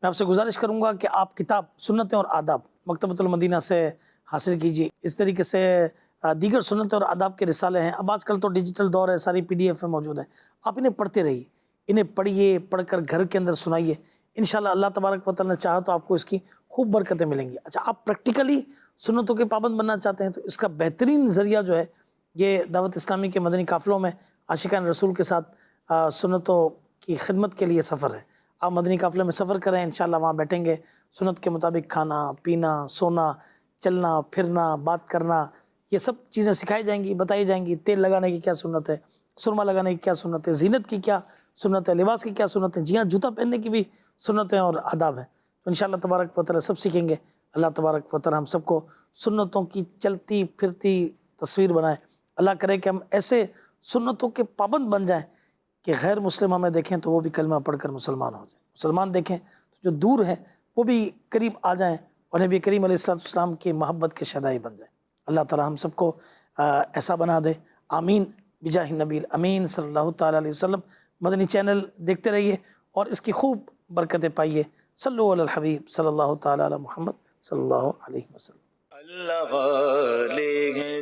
میں آپ سے گزارش کروں گا کہ آپ کتاب سنتیں اور آداب مکتبۃ المدینہ سے حاصل کیجیے۔ اس طریقے سے دیگر سنتیں اور آداب کے رسالے ہیں، اب آج کل تو ڈیجیٹل دور ہے، ساری PDF میں موجود ہے، آپ انہیں پڑھتے رہیے، انہیں پڑھیے، پڑھ کر گھر کے اندر سنائیے، انشاءاللہ اللہ تبارک و تعالیٰ نے چاہا تو آپ کو اس کی خوب برکتیں ملیں گی۔ اچھا، آپ پریکٹیکلی سنتوں کے پابند بننا چاہتے ہیں تو اس کا بہترین ذریعہ جو ہے یہ دعوت اسلامی کے مدنی قافلوں میں عاشقان رسول کے ساتھ سنتوں کی خدمت کے لیے سفر ہے۔ آپ مدنی قافلے میں سفر کریں، انشاءاللہ وہاں بیٹھیں گے، سنت کے مطابق کھانا پینا، سونا، چلنا پھرنا، بات کرنا، یہ سب چیزیں سکھائی جائیں گی، بتائی جائیں گی۔ تیل لگانے کی کیا سنت ہے، سرما لگانے کی کیا سنت ہے، زینت کی کیا سنت ہے، لباس کی کیا سنت ہے، جی ہاں جوتا پہننے کی بھی سنتیں اور آداب ہیں۔ تو انشاءاللہ تبارک و تعالیٰ سب سیکھیں گے۔ اللہ تبارک و تعالیٰ ہم سب کو سنتوں کی چلتی پھرتی تصویر بنائے۔ اللہ کرے کہ ہم ایسے سنتوں کے پابند بن جائیں کہ غیر مسلم ہمیں دیکھیں تو وہ بھی کلمہ پڑھ کر مسلمان ہو جائیں، مسلمان دیکھیں تو جو دور ہیں وہ بھی قریب آ جائیں اور نبی کریم علیہ السلام کی محبت کے شیدائی بن جائیں۔ اللہ تعالی ہم سب کو ایسا بنا دے. آمین بجاہ النبی امین صلی اللہ تعالیٰ علیہ وسلم. مدنی چینل دیکھتے رہیے اور اس کی خوب برکتیں پائیے. صلو علی الحبیب صلی اللہ تعالیٰ علی محمد صلی اللہ علیہ وسلم. اللہ والے ہیں